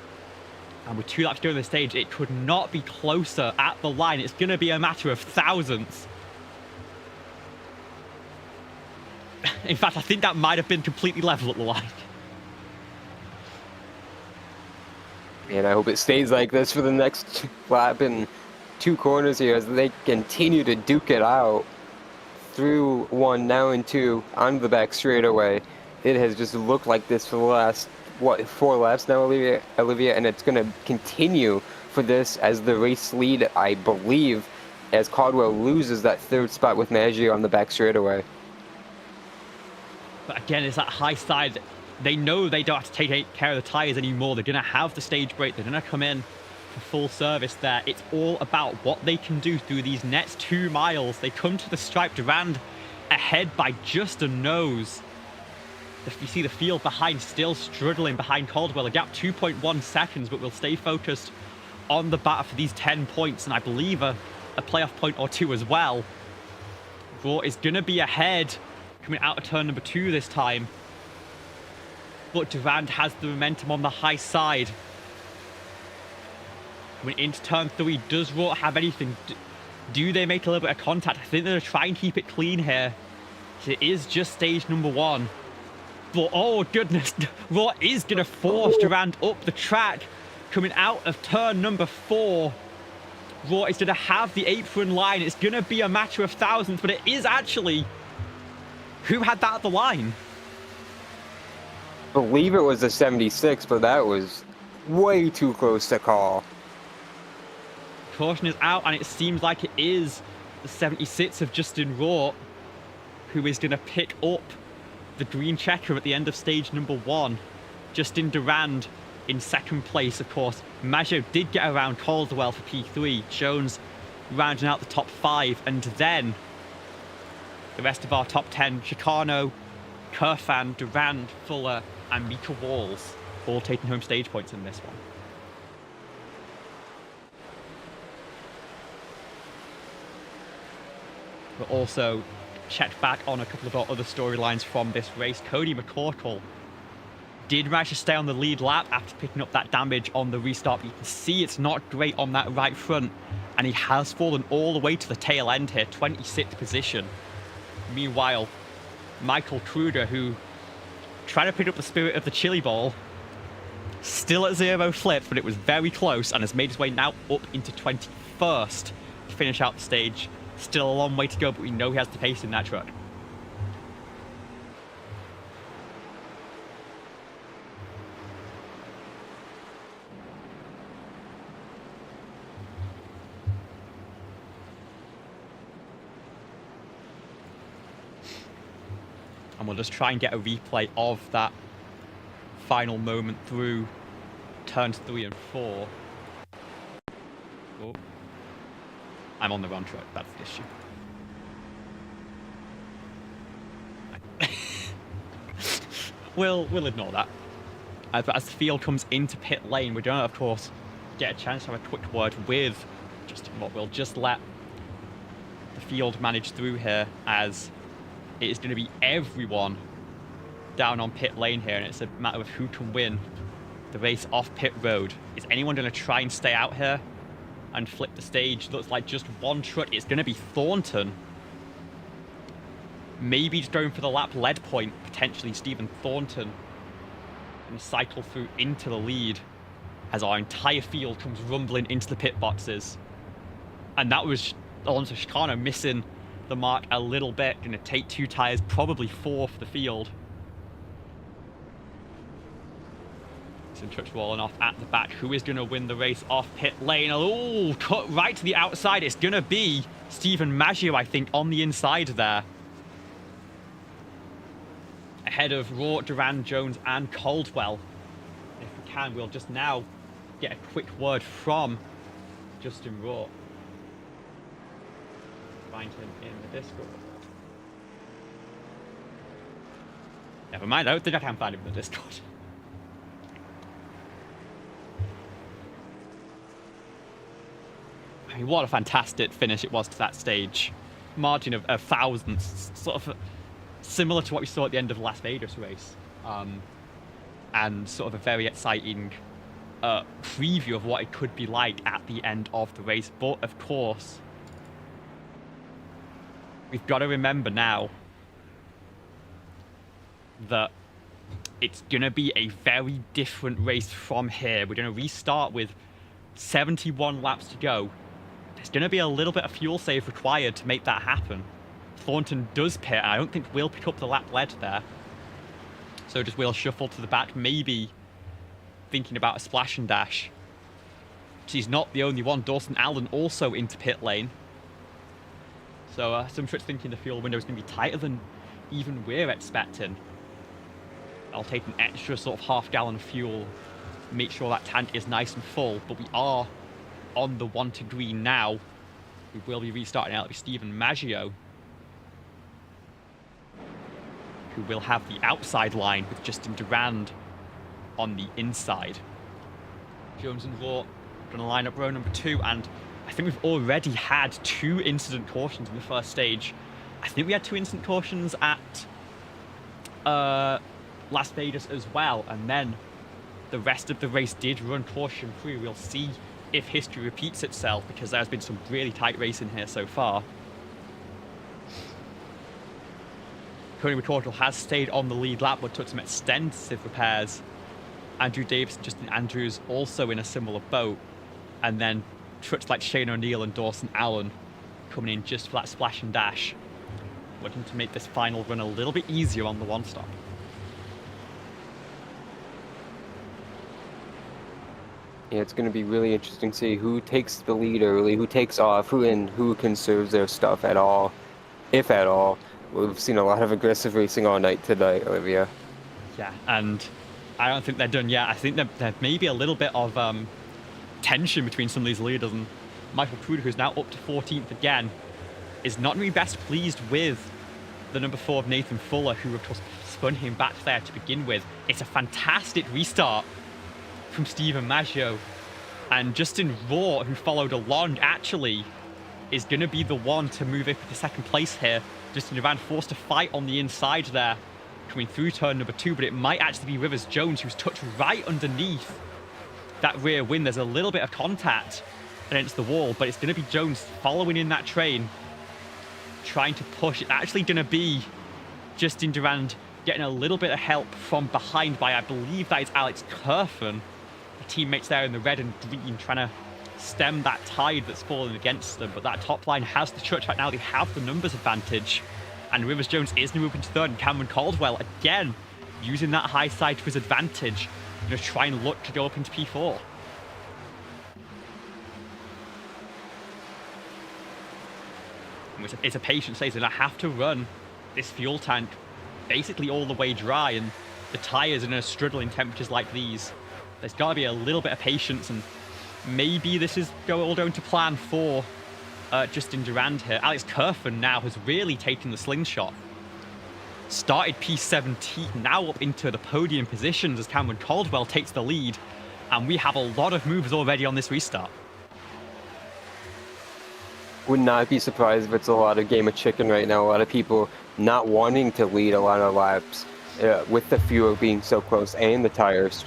And with 2 laps to go on the stage, it could not be closer at the line. It's going to be a matter of thousandths. In fact, I think that might have been completely level at the line. And I hope it stays like this for the next lap and 2 corners here as they continue to duke it out through 1, now in 2, onto the back straightaway. It has just looked like this for the last, what, 4 laps now, Olivia, and it's going to continue for this as the race lead, I believe, as Caldwell loses that 3rd spot with Maggio on the back straightaway. But again, it's that high side. They know they don't have to take care of the tyres anymore. They're going to have the stage brake. They're going to come in for full service there. It's all about what they can do through these next 2 miles. They come to the stripe. Durand ahead by just a nose. You see the field behind still struggling behind Caldwell. A gap 2.1 seconds, but we'll stay focused on the battle for these 10 points, and I believe a playoff point or two as well. Raw is going to be ahead coming out of turn number 2 this time. But Durand has the momentum on the high side. Coming into turn 3, does Raw have anything? Do they make a little bit of contact? I think they're going to try and keep it clean here. It is just stage number 1. But, oh goodness, Raw is going to force Durand up the track. Coming out of turn number 4. Raw is going to have the apron line. It's going to be a matter of thousands, but it is actually... Who had that at the line? I believe it was the 76, but that was way too close to call. Caution is out, and it seems like it is the 76 of Justin Raw who is going to pick up the green checker at the end of stage number 1. Justin Durand in second place, of course. Maggio did get around Caldwell for P3. Jones rounding out the top 5, and then the rest of our top 10, Chicano, Kerfan, Durand, Fuller, and Mika Walls, all taking home stage points in this one. But also checked back on a couple of our other storylines from this race. Cody McCorkle did manage to stay on the lead lap after picking up that damage on the restart. But you can see it's not great on that right front, and he has fallen all the way to the tail end here, 26th position. Meanwhile, Michael Kruger, who tried to pick up the spirit of the Chili Bowl, still at 0 flips, but it was very close, and has made his way now up into 21st to finish out the stage. Still a long way to go, but we know he has the pace in that truck. And we'll just try and get a replay of that final moment through turns 3 and 4. Oh. I'm on the wrong truck, that's the issue. We'll ignore that. But as the field comes into pit lane, we're going to, of course, get a chance to have a quick word with Justin Watt. We'll just let the field manage through here, as it is going to be everyone down on pit lane here, and it's a matter of who can win the race off pit road. Is anyone going to try and stay out here and flip the stage? Looks like just one truck. It's going to be Thornton. Maybe just going for the lap lead point, potentially Stephen Thornton, and cycle through into the lead as our entire field comes rumbling into the pit boxes. And that was Alonso Chicano missing the mark a little bit. Going to take 2 tires, probably 4 for the field. Some trucks rolling off at the back. Who is going to win the race off pit lane? Oh, cut right to the outside. It's going to be Stephen Maggio, I think, on the inside there. Ahead of Raw, Durand, Jones, and Caldwell. If we can, we'll just now get a quick word from Justin Raw. Find him in the Discord. Never mind, I don't think I can find him in the Discord. I mean, what a fantastic finish it was to that stage. Margin of thousands, sort of similar to what we saw at the end of the Las Vegas race. And sort of a very exciting preview of what it could be like at the end of the race. But, of course, we've got to remember now that it's going to be a very different race from here. We're going to restart with 71 laps to go. There's going to be a little bit of fuel save required to make that happen. Thornton does pit, and I don't think we'll pick up the lap lead there. So just we'll shuffle to the back, maybe thinking about a splash and dash. She's not the only one. Dawson Allen also into pit lane. So some tricks thinking the fuel window is going to be tighter than even we're expecting. I'll take an extra sort of half-gallon of fuel, make sure that tank is nice and full, but we are on the 1 to green now. We will be restarting out with Stephen Maggio, who will have the outside line with Justin Durand on the inside. Jones and Raw going to line up row number 2, and I think we've already had 2 incident cautions in the first stage. I think we had 2 incident cautions at Las Vegas as well, and then the rest of the race did run caution free. We'll see if history repeats itself, because there's been some really tight racing here so far. Coney McCordle has stayed on the lead lap, but took some extensive repairs. Andrew Davis and Justin Andrews also in a similar boat. And then trucks like Shane O'Neill and Dawson Allen coming in just for that splash and dash, looking to make this final run a little bit easier on the one stop. Yeah, it's going to be really interesting to see who takes the lead early, who takes off, who conserves their stuff at all, if at all. We've seen a lot of aggressive racing all night today, Olivia. Yeah, and I don't think they're done yet. I think there may be a little bit of tension between some of these leaders, and Michael Pruder, who's now up to 14th again, is not really best pleased with the number 4 of Nathan Fuller, who of course spun him back there to begin with. It's a fantastic restart from Stephen Maggio, and Justin Raw, who followed along, actually is going to be the one to move up to second place here. Justin Durand forced to fight on the inside there, coming through turn number 2, but it might actually be Rivers Jones, who's tucked right underneath that rear wing. There's a little bit of contact against the wall, but it's going to be Jones following in that train, trying to push. It's actually going to be Justin Durand getting a little bit of help from behind by, I believe that is Alex Kerfen, the teammates there in the red and green, trying to stem that tide that's falling against them. But that top line has the trucks right now. They have the numbers advantage, and Rivers Jones is moving to 3rd, and Cameron Caldwell again using that high side to his advantage, going to try and look to go up into P4. And it's a patience race, and I have to run this fuel tank basically all the way dry, and the tires in a struggling temperatures like these, there's got to be a little bit of patience, and maybe this is all going to plan for Justin Durand here. Alex Kerfen now has really taken the slingshot. Started P17, now up into the podium positions as Cameron Caldwell takes the lead, and we have a lot of moves already on this restart. Would not be surprised if it's a lot of game of chicken right now. A lot of people not wanting to lead a lot of laps with the fuel being so close and the tires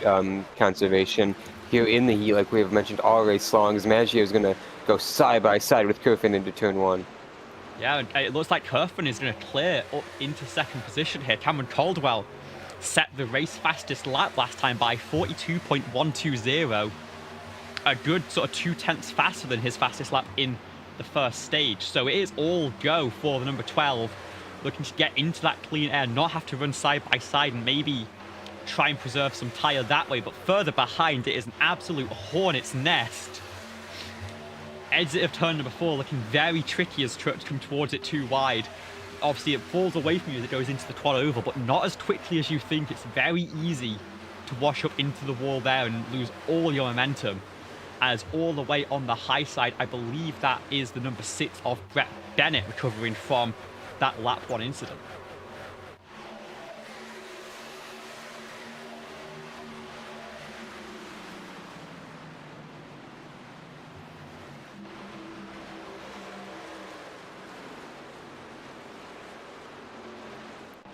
conservation here in the heat, like we have mentioned all race long, as Maggio is going to go side by side with Kerfen into turn 1. Yeah, it looks like Kerfen is going to clear up into second position here. Cameron Caldwell set the race fastest lap last time by 42.120. A good sort of 2/10 faster than his fastest lap in the first stage. So it is all go for the number 12, looking to get into that clean air, not have to run side by side, and maybe try and preserve some tyre that way. But further behind, it is an absolute hornet's nest. Exit of turn number 4 looking very tricky as trucks come towards it too wide. Obviously it falls away from you as it goes into the quad oval, but not as quickly as you think. It's very easy to wash up into the wall there and lose all your momentum. As all the way on the high side, I believe that is the number 6 of Brett Bennett recovering from that lap 1 incident.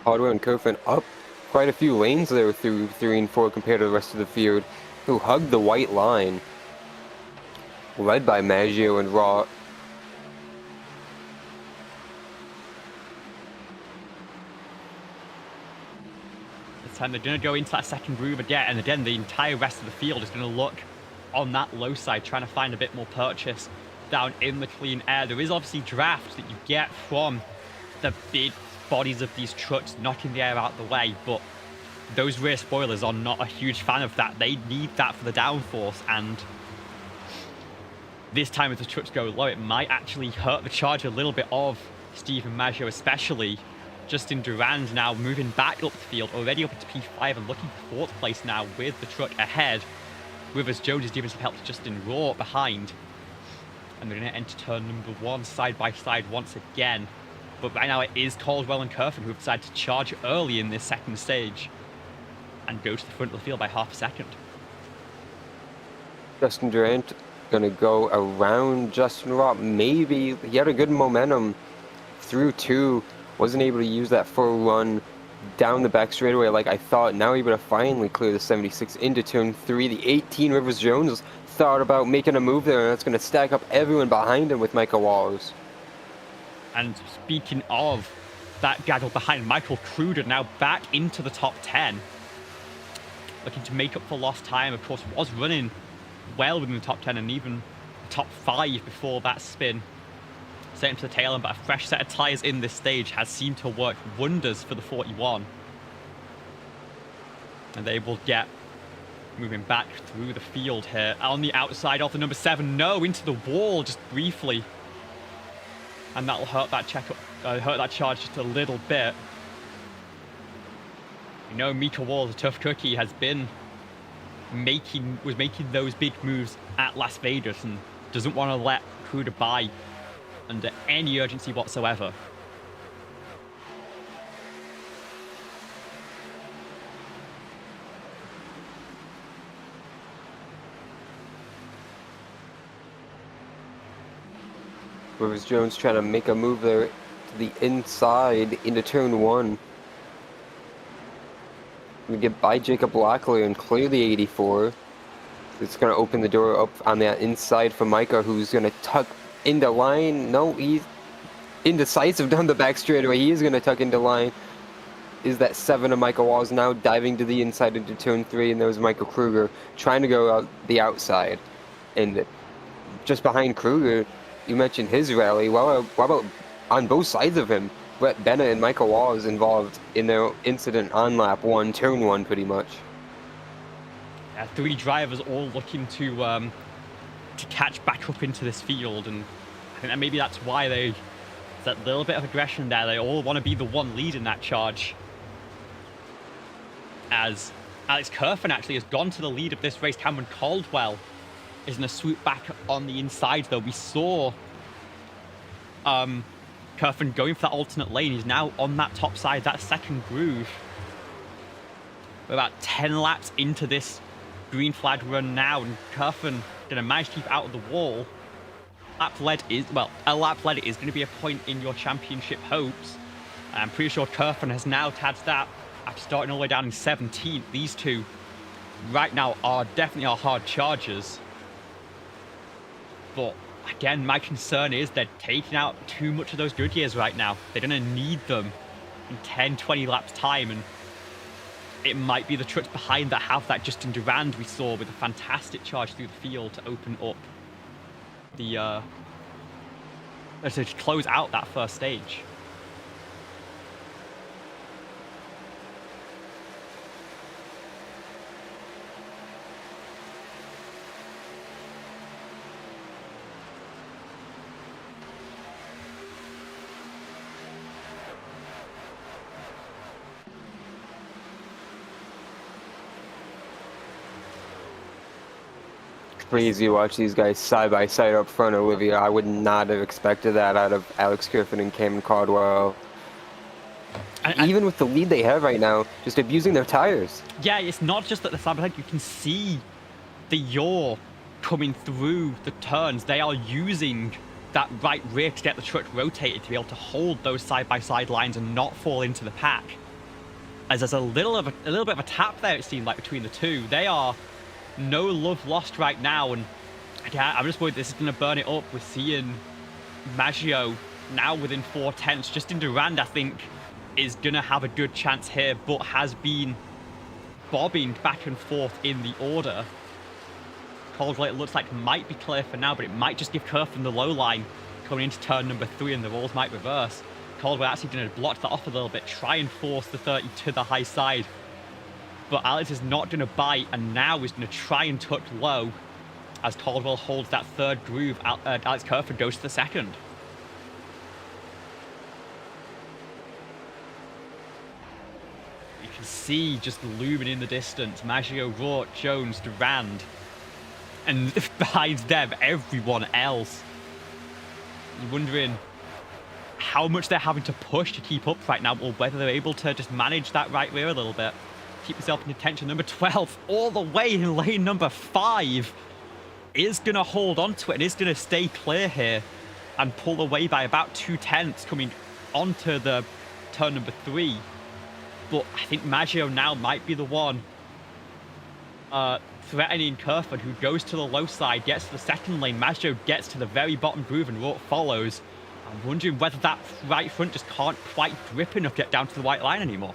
Caldwell and Kerfen up quite a few lanes there through 3 and 4 compared to the rest of the field, who hugged the white line, led by Maggio and Raw. This time they're going to go into that second groove again, and again the entire rest of the field is going to look on that low side, trying to find a bit more purchase down in the clean air. There is obviously draft that you get from the big bodies of these trucks knocking the air out the way, but those rear spoilers are not a huge fan of that. They need that for the downforce, and this time as the trucks go low, it might actually hurt the charge a little bit of Stephen Maggio, especially. Justin Durand now moving back up the field, already up into P5 and looking for 4th place now with the truck ahead. Rivers Jones is giving some help to Justin Raw behind, and they're going to enter turn number 1 side by side once again. But right now it is Caldwell and Kerfen who have decided to charge early in this second stage and go to the front of the field by half a second. Justin Durant gonna go around Justin Roth. Maybe he had a good momentum through 2, wasn't able to use that full run down the back straightaway like I thought. Now able to finally clear the 76 into turn 3. The 18 Rivers Jones thought about making a move there, and that's gonna stack up everyone behind him with Michael Walls. And speaking of that gaggle behind, Michael Kruger now back into the top 10. Looking to make up for lost time. Of course, was running well within the top 10 and even top 5 before that spin. Set into the tail end, but a fresh set of tyres in this stage has seemed to work wonders for the 41. And they will get moving back through the field here. On the outside of the number 7, no, into the wall just briefly. And that'll hurt that hurt that charge just a little bit. You know, Mika Wall, the tough cookie, was making those big moves at Las Vegas and doesn't want to let Kruger by under any urgency whatsoever. Rivers Jones trying to make a move there to the inside into turn 1. We get by Jacob Locklear and clear the 84. It's going to open the door up on that inside for Micah, who's going to tuck into line. No, he's indecisive down the back straightaway. He is going to tuck into line. Is that 7 of Michael Walls now diving to the inside into turn 3, and there was Michael Kruger trying to go out the outside. And just behind Kruger, you mentioned his rally. Well, what about on both sides of him? Brett Bennett and Michael Walls involved in their incident on lap 1, turn 1, pretty much. Yeah, 3 drivers all looking to catch back up into this field, and I think that maybe that's why there's that little bit of aggression there. They all want to be the one leading that charge. As Alex Kerfen actually has gone to the lead of this race. Cameron Caldwell is going to swoop back on the inside, though. We saw Kerfen going for that alternate lane. He's now on that top side, that second groove. We're about 10 laps into this green flag run now, and Kerfen going to manage to keep out of the wall. A lap lead is going to be a point in your championship hopes. I'm pretty sure Kerfen has now tagged that after starting all the way down in 17th. These two right now are definitely our hard chargers. But again, my concern is they're taking out too much of those good years right now. They're going to need them in 10, 20 laps time, and it might be the trucks behind that have that. Justin Durand we saw with a fantastic charge through the field to open up the to close out that first stage. Crazy to watch these guys side by side up front, Olivia. I would not have expected that out of Alex Kerfen and Cameron Caldwell. Even with the lead they have right now, just abusing their tires. Yeah, it's not just that the side by side. You can see the yaw coming through the turns. They are using that right rear to get the truck rotated to be able to hold those side by side lines and not fall into the pack. As there's a little bit of a tap there, it seemed like, between the two. They are no love lost right now, and I'm just worried this is going to burn it up. We're seeing Maggio now within 4 tenths. Justin Durand, I think, is going to have a good chance here, but has been bobbing back and forth in the order. Caldwell, it looks like, might be clear for now, but it might just give Kerfen the low line coming into turn number 3, and the roles might reverse. Caldwell actually going to block that off a little bit, try and force the 30 to the high side. But Alex is not going to bite, and now is going to try and tuck low as Caldwell holds that third groove. Alex Kerfen goes to the second. You can see just looming in the distance Maggio, Rourke, Jones, Durand, and behind them everyone else. You're wondering how much they're having to push to keep up right now, or whether they're able to just manage that right rear a little bit. Keep yourself in contention. Number 12, all the way in lane number 5, is going to hold on to it and is going to stay clear here and pull away by about 2/10 coming onto the turn number 3. But I think Maggio now might be the one threatening Kerfan, who goes to the low side, gets to the second lane. Maggio gets to the very bottom groove and Rourke follows. I'm wondering whether that right front just can't quite grip enough to get down to the white line anymore.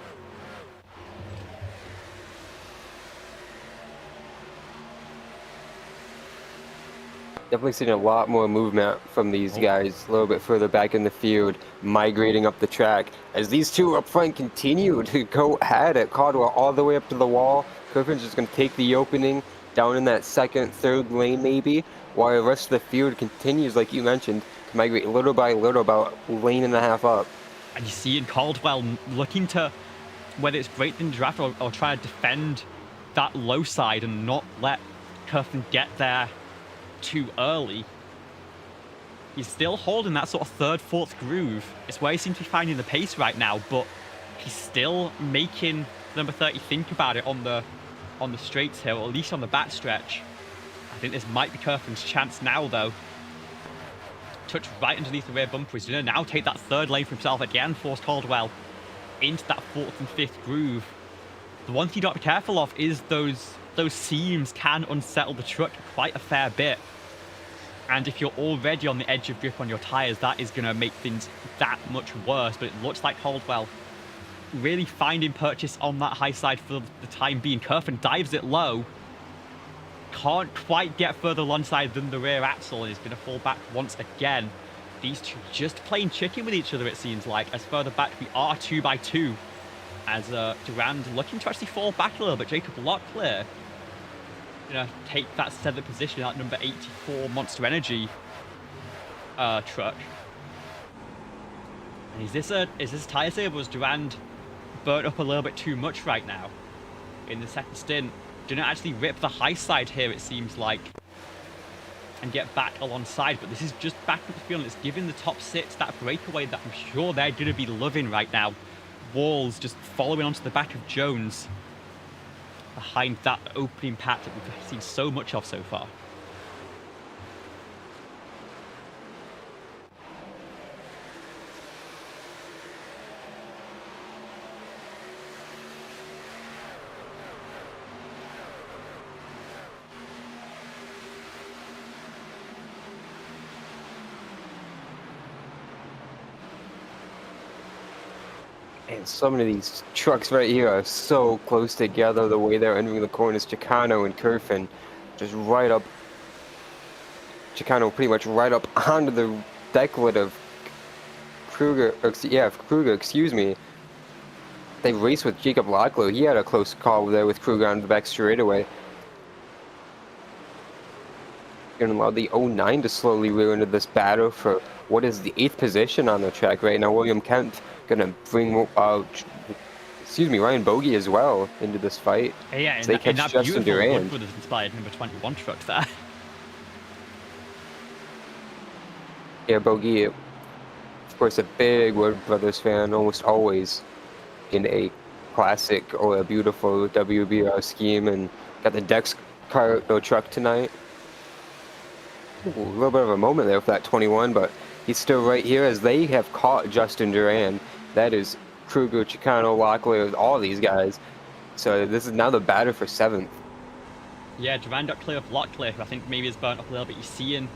Definitely seen a lot more movement from these guys a little bit further back in the field, migrating up the track. As these two up front continue to go ahead at Caldwell all the way up to the wall, Kerfan's just going to take the opening down in that second, third lane maybe, while the rest of the field continues, like you mentioned, to migrate little by little, about a lane and a half up. And you see in Caldwell looking to, whether it's break the draft or try to defend that low side and not let Kerfan get there too early. He's still holding that sort of third, fourth groove. It's where he seems to be finding the pace right now, but he's still making number 30 think about it on the straights here, or at least on the back stretch. I think this might be Kerfan's chance now, though. Touch right underneath the rear bumper. He's going to now take that third lane for himself again, force Caldwell into that fourth and fifth groove. The one thing you got to be careful of is those seams can unsettle the truck quite a fair bit. And if you're already on the edge of grip on your tyres, that is going to make things that much worse. But it looks like Caldwell really finding purchase on that high side for the time being. Kerfan dives it low. Can't quite get further alongside than the rear axle, and is going to fall back once again. These two just playing chicken with each other, it seems like, as further back we are 2 by 2. As Durand looking to actually fall back a little bit. Jacob Locklear gonna take that 7th position in that number 84 Monster Energy truck. And is this tyre save, or was Durand burnt up a little bit too much right now in the second stint? Didn't actually rip the high side here, it seems like, and get back alongside. But this is just back up the field, and it's giving the top 6 that breakaway that I'm sure they're going to be loving right now. Walls just following onto the back of Jones behind that opening pack that we've seen so much of so far. And so many of these trucks right here are so close together, the way they're entering the corners. Chicano and Kerfan just right up. Chicano pretty much right up onto the decklet of Kruger, excuse me. They raced with Jacob Locklear. He had a close call there with Kruger on the back straightaway. Going to allow the 09 to slowly rear into this battle for what is the 8th position on the track right now. William Kent going to bring, Ryan Bogey as well into this fight. Yeah, so they catch Justin Durand. Woodward has inspired number 21 truck there. Yeah, Bogey, of course, a big Wood Brothers fan, almost always in a classic or a beautiful WBR scheme, and got the Dex cargo truck tonight. Ooh, a little bit of a moment there for that 21, but he's still right here as they have caught Justin Durand. That is Kruger, Chicano, Locklear, all these guys. So this is now the battle for 7th. Yeah, Durand got clear of Locklear, who I think maybe is burnt up a little bit. You're seeing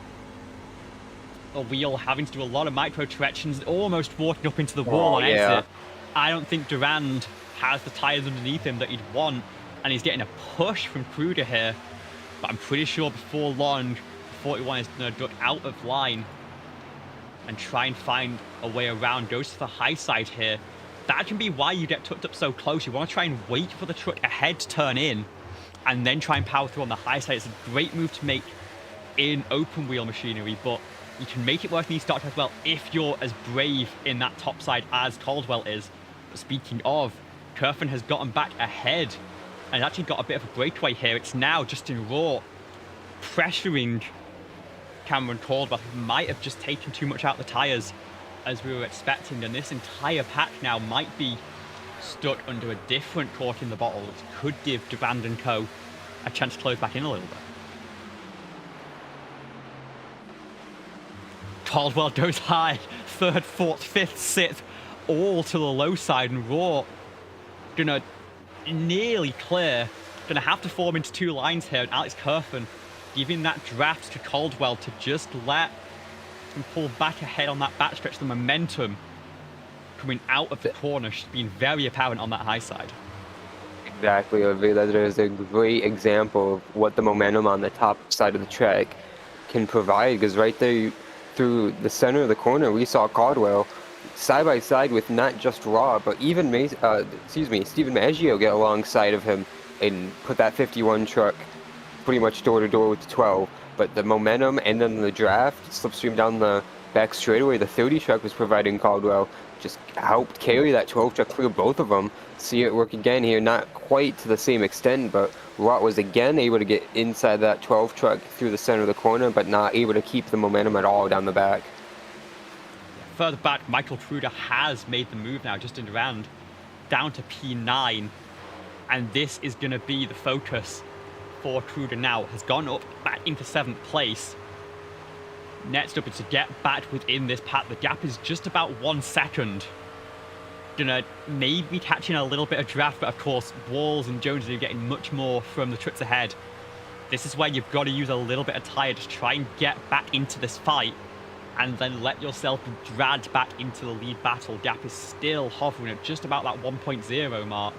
a wheel having to do a lot of micro corrections, almost walking up into the wall on exit. I don't think Durand has the tyres underneath him that he'd want, and he's getting a push from Kruger here. But I'm pretty sure before long, 41 is going to duck out of line and try and find a way around. Goes to the high side here. That can be why you get tucked up so close. You want to try and wait for the truck ahead to turn in and then try and power through on the high side. It's a great move to make in open wheel machinery, but you can make it work in these stock as well if you're as brave in that top side as Caldwell is. But speaking of, Kerfan has gotten back ahead and actually got a bit of a breakaway here. It's now Justin Rourke pressuring Cameron Caldwell, who might have just taken too much out of the tyres as we were expecting, and this entire pack now might be stuck under a different cork in the bottle, which could give Durand and Co. a chance to close back in a little bit. Caldwell goes high, 3rd, 4th, 5th, 6th, all to the low side, and Raw gonna nearly clear. Gonna have to form into 2 lines here, and Alex Kerfen giving that draft to Caldwell to just let him pull back ahead on that backstretch. The momentum coming out of the corner being very apparent on that high side. Exactly, Olivia. That is a great example of what the momentum on the top side of the track can provide, because right there through the center of the corner we saw Caldwell side by side with not just Raw, but even Stephen Maggio get alongside of him and put that 51 truck pretty much door to door with the 12. But the momentum and then the draft slipstream down the back straightaway, the 30 truck was providing Caldwell, just helped carry that 12 truck through both of them. See it work again here, not quite to the same extent, but Rott was again able to get inside that 12 truck through the center of the corner, but not able to keep the momentum at all down the back. Further back, Michael Truder has made the move now, just in around, down to P9. And this is going to be the focus for Truder now. Has gone up back into 7th place. Next up is to get back within this pack. The gap is just about 1 second. Gonna maybe catching a little bit of draft, but of course, Walls and Jones are getting much more from the trucks ahead. This is where you've got to use a little bit of tire to try and get back into this fight, and then let yourself be dragged back into the lead battle. Gap is still hovering at just about that 1.0 mark,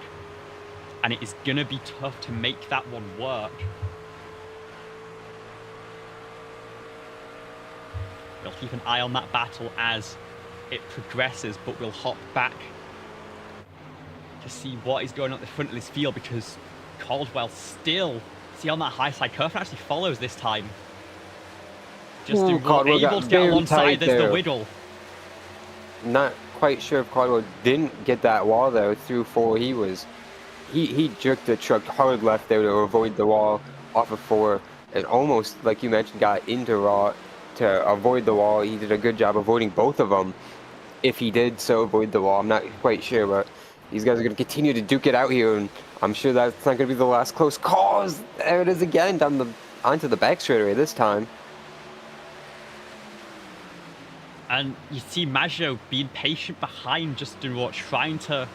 and it is gonna be tough to make that one work. We'll keep an eye on that battle as it progresses, but we'll hop back to see what is going on at the front of this field, because Caldwell still, see on that high side, Kerfen actually follows this time. Just able to get alongside, there's the wiggle. Not quite sure if Caldwell didn't get that wall though through 4. He jerked the truck hard left there to avoid the wall off of 4, and almost, like you mentioned, got into Raw to avoid the wall. He did a good job avoiding both of them. If he did so avoid the wall, I'm not quite sure, but these guys are going to continue to duke it out here, and I'm sure that's not going to be the last close calls. There it is again, down onto the back straightaway this time. And you see Maggio being patient behind Justin Roach, trying to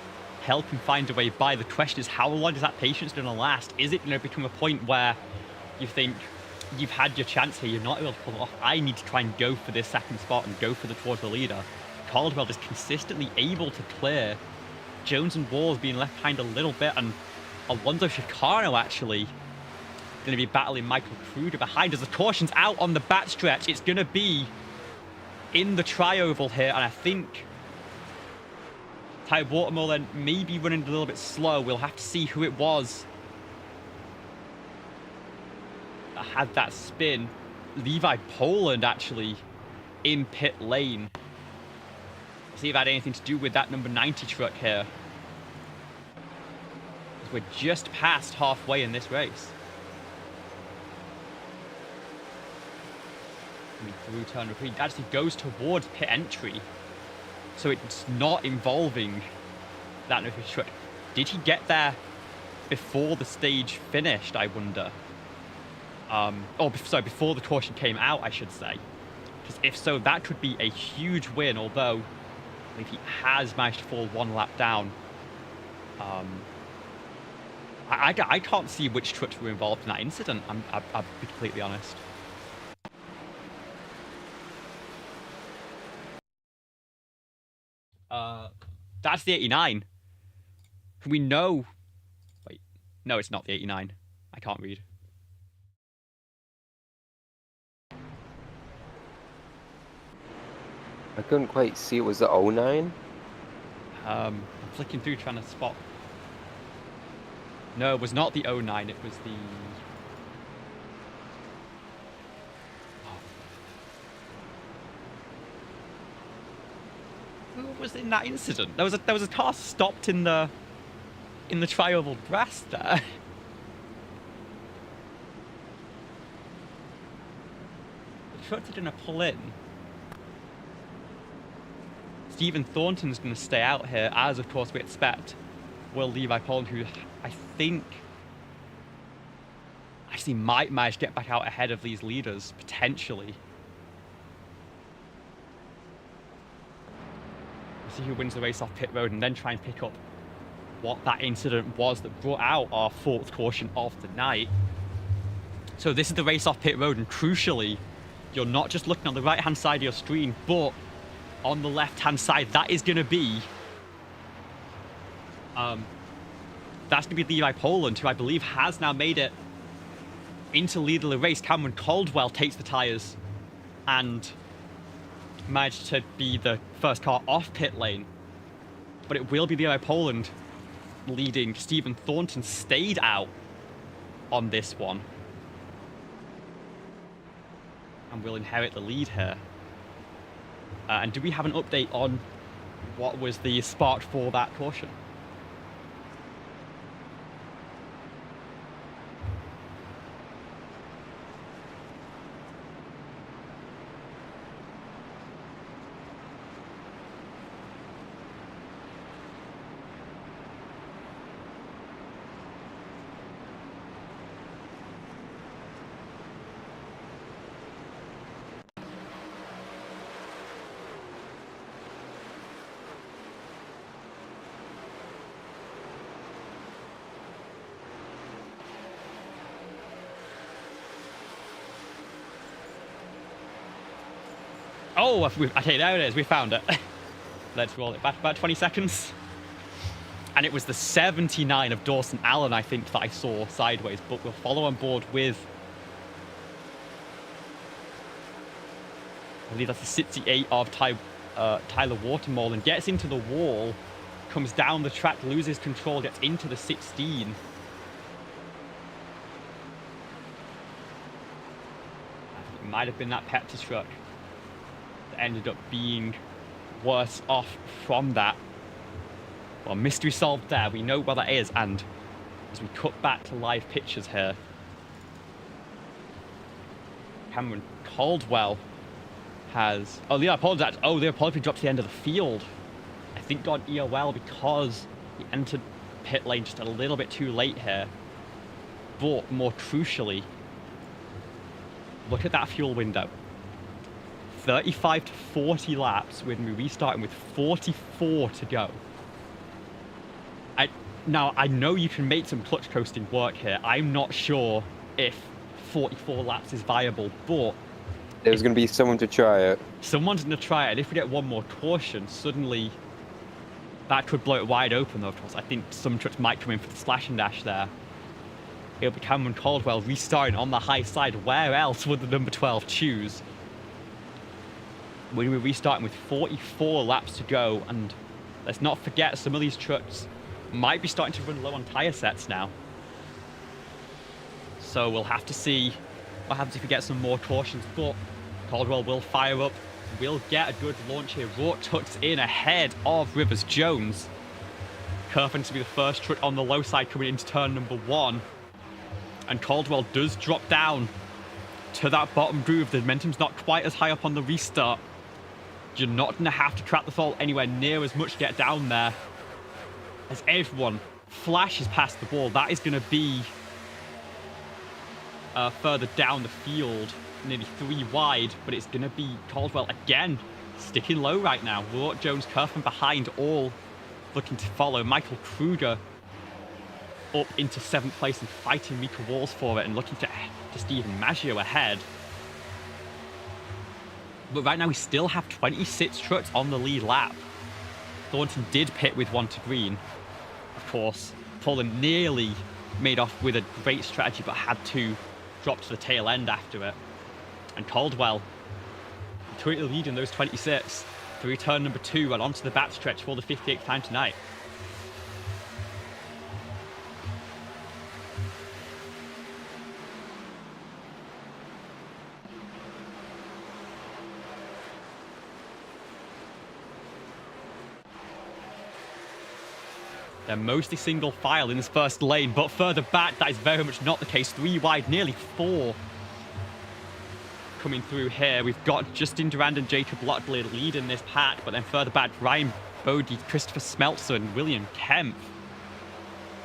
help him find a way by. The question is, how long is that patience going to last? Is it going to become a point where you think, you've had your chance here, you're not able to pull it off, I need to try and go for this 2nd spot and go towards the leader? Caldwell is consistently able to clear. Jones and Walls being left behind a little bit, and Alonso Chicano actually going to be battling Michael Truder behind as the caution's out on the backstretch. It's going to be in the tri-oval here, and I think Ty Watermore then maybe running a little bit slow. We'll have to see who it was that had that spin. Levi Poland actually in pit lane. See if it had anything to do with that number 90 truck here. We're just past halfway in this race. Through turn repeat actually goes towards pit entry, so it's not involving that 90 truck. Did he get there before the stage finished, I wonder? Sorry, before the caution came out, I should say. Because if so, that could be a huge win, although I believe he has managed to fall 1 lap down. I can't see which trucks were involved in that incident, I'll be completely honest. That's the 89. We know... Wait, no, it's not the 89. I can't read. I couldn't quite see. It was the 09? I'm flicking through trying to spot. No, it was not the 09, it was the... Who was in that incident? There was a car stopped in the tri-oval grass there. The truck didn't pull in. Stephen Thornton's going to stay out here, as of course we expect. Will Levi Poland, who I think actually might manage to get back out ahead of these leaders, potentially. We'll see who wins the race off pit road and then try and pick up what that incident was that brought out our 4th caution of the night. So this is the race off pit road, and crucially, you're not just looking on the right-hand side of your screen, but on the left-hand side, that is going to be Levi Poland, who I believe has now made it into lead of the race. Cameron Caldwell takes the tyres and managed to be the first car off pit lane. But it will be Levi Poland leading. Stephen Thornton stayed out on this one and will inherit the lead here. And do we have an update on what was the spark for that caution? Oh, okay, there it is. We found it. Let's roll it back about 20 seconds. And it was the 79 of Dawson Allen, I think, that I saw sideways. But we'll follow on board with, I believe that's the 68 of Tyler Watermall, and gets into the wall, comes down the track, loses control, gets into the 16. It might have been that Pepsi truck that ended up being worse off from that. Well, mystery solved there. We know what that is, and as we cut back to live pictures here, Cameron Caldwell has... Oh, Levi Poland dropped to the end of the field. I think got EOL because he entered pit lane just a little bit too late here. But more crucially, look at that fuel window. 35 to 40 laps when we restarting with 44 to go. Now, I know you can make some clutch coasting work here. I'm not sure if 44 laps is viable, but... There's going to be someone to try it. Someone's going to try it, and if we get one more caution, suddenly that could blow it wide open, though, of course. I think some trucks might come in for the slash and dash there. It'll be Cameron Caldwell restarting on the high side. Where else would the number 12 choose? When we're restarting with 44 laps to go, and let's not forget, some of these trucks might be starting to run low on tyre sets now. So we'll have to see what happens if we get some more cautions, but Caldwell will fire up, will get a good launch here. Rourke tucks in ahead of Rivers Jones. Curfin to be the first truck on the low side coming into turn number 1. And Caldwell does drop down to that bottom groove. The momentum's not quite as high up on the restart. You're not going to have to trap the fall anywhere near as much to get down there. As everyone flashes past the wall, that is going to be further down the field, nearly 3 wide, but it's going to be Caldwell again, sticking low right now. Rourke, Jones, Curfin behind, all looking to follow. Michael Kruger up into 7th place and fighting Mika Walls for it, and looking to Stephen Maggio ahead. But right now we still have 26 trucks on the lead lap. Thornton did pit with 1 to green. Of course, Poland nearly made off with a great strategy, but had to drop to the tail end after it. And Caldwell currently leading those 26 through turn number 2 and onto the back stretch for the 58th time tonight. They're mostly single file in this first lane, but further back, that is very much not the case. 3 wide, nearly 4. coming through here. We've got Justin Durand and Jacob Locklear leading this pack, but then further back, Ryan Bodie, Christopher Smeltzer, and William Kemp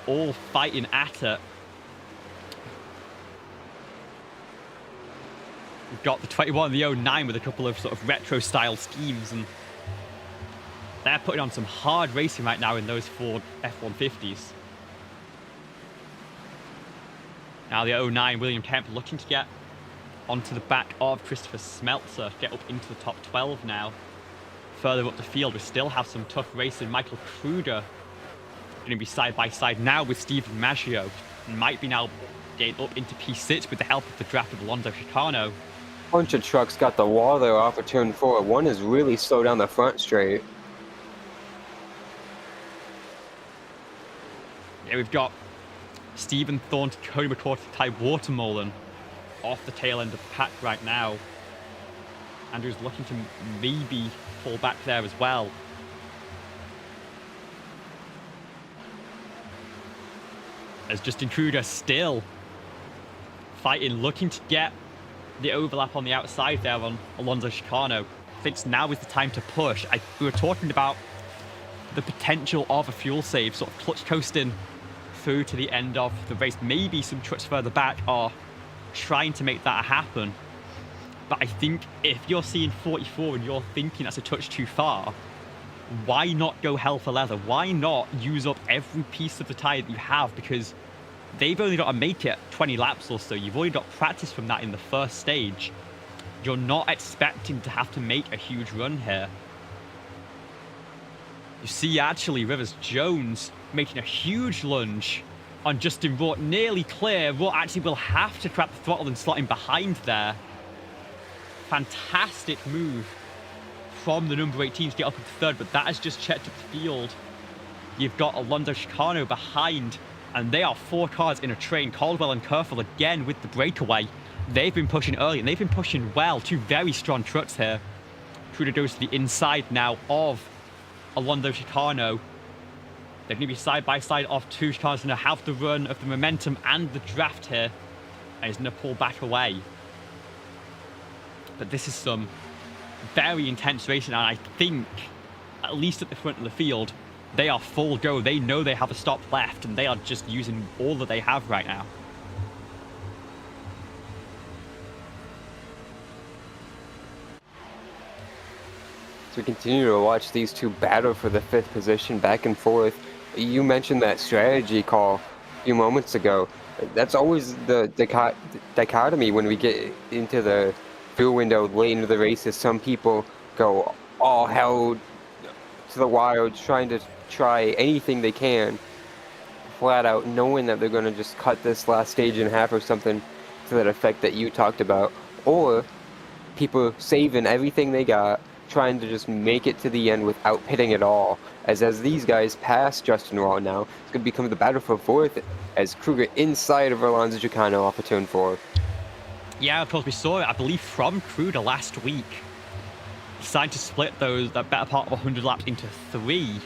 all fighting at it. We've got the 21 and the 09 with a couple of sort of retro-style schemes, and they're putting on some hard racing right now in those Ford F-150s. Now the 09, William Kemp looking to get onto the back of Christopher Smeltzer, get up into the top 12 now. Further up the field, we still have some tough racing. Michael Kruger going to be side by side now with Stephen Maggio, and might be now getting up into P6 with the help of the draft of Alonso Chicano. Bunch of trucks got the wall there off of turn 4. One is really slow down the front straight. Yeah, we've got Stephen Thornton, Cody McCourt, Ty Watermolen off the tail end of the pack right now. Andrew's looking to maybe fall back there as well. As Justin Kruger still fighting, looking to get the overlap on the outside there on Alonso Chicano. Thinks now is the time to push. We were talking about the potential of a fuel save, sort of clutch coasting through to the end of the race. Maybe some trucks further back are trying to make that happen. But I think if you're seeing 44 and you're thinking that's a touch too far, why not go hell for leather? Why not use up every piece of the tyre that you have? Because they've only got to make it 20 laps or so. You've already got practice from that in the first stage. You're not expecting to have to make a huge run here. You see actually Rivers Jones making a huge lunge on Justin Roth, nearly clear. Roth actually will have to trap the throttle and slot in behind there. Fantastic move from the number 18 to get up into third, but that has just checked up the field. You've got Alonso Chicano behind, and they are 4 cars in a train. Caldwell and Kerfel again with the breakaway. They've been pushing early, and they've been pushing well. 2 very strong trucks here. Trudeau goes to the inside now of Alonso Chicano. They're going to be side by side of 2 cars and have the run of the momentum and the draft here. And he's going to pull back away. But this is some very intense racing, and I think, at least at the front of the field, they are full go. They know they have a stop left, and they are just using all that they have right now. So we continue to watch these two battle for the 5th position back and forth. You mentioned that strategy call a few moments ago. That's always the dichotomy when we get into the fuel window late into the races. Some people go all hell to the wild, trying to try anything they can, flat out, knowing that they're going to just cut this last stage in half or something to that effect that you talked about. Or people saving everything they got, trying to just make it to the end without pitting at all. As these guys pass Justin Roth now, it's going to become the battle for 4th as Kruger inside of Alonso Chicano off of turn 4. Yeah, of course, we saw it, I believe, from Kruger last week. Decided to split that better part of 100 laps into 3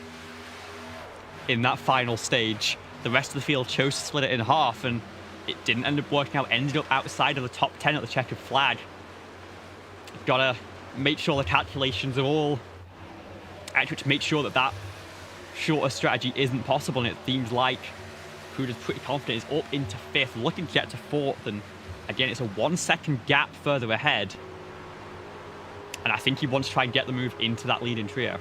in that final stage. The rest of the field chose to split it in half, and it didn't end up working out. Ended up outside of the top 10 at the checkered flag. Gotta make sure the calculations are all accurate to make sure that that shorter strategy isn't possible, and it seems like Kruger's pretty confident. Is up into 5th, looking to get to 4th, and again, it's a 1-second gap further ahead. And I think he wants to try and get the move into that leading trio.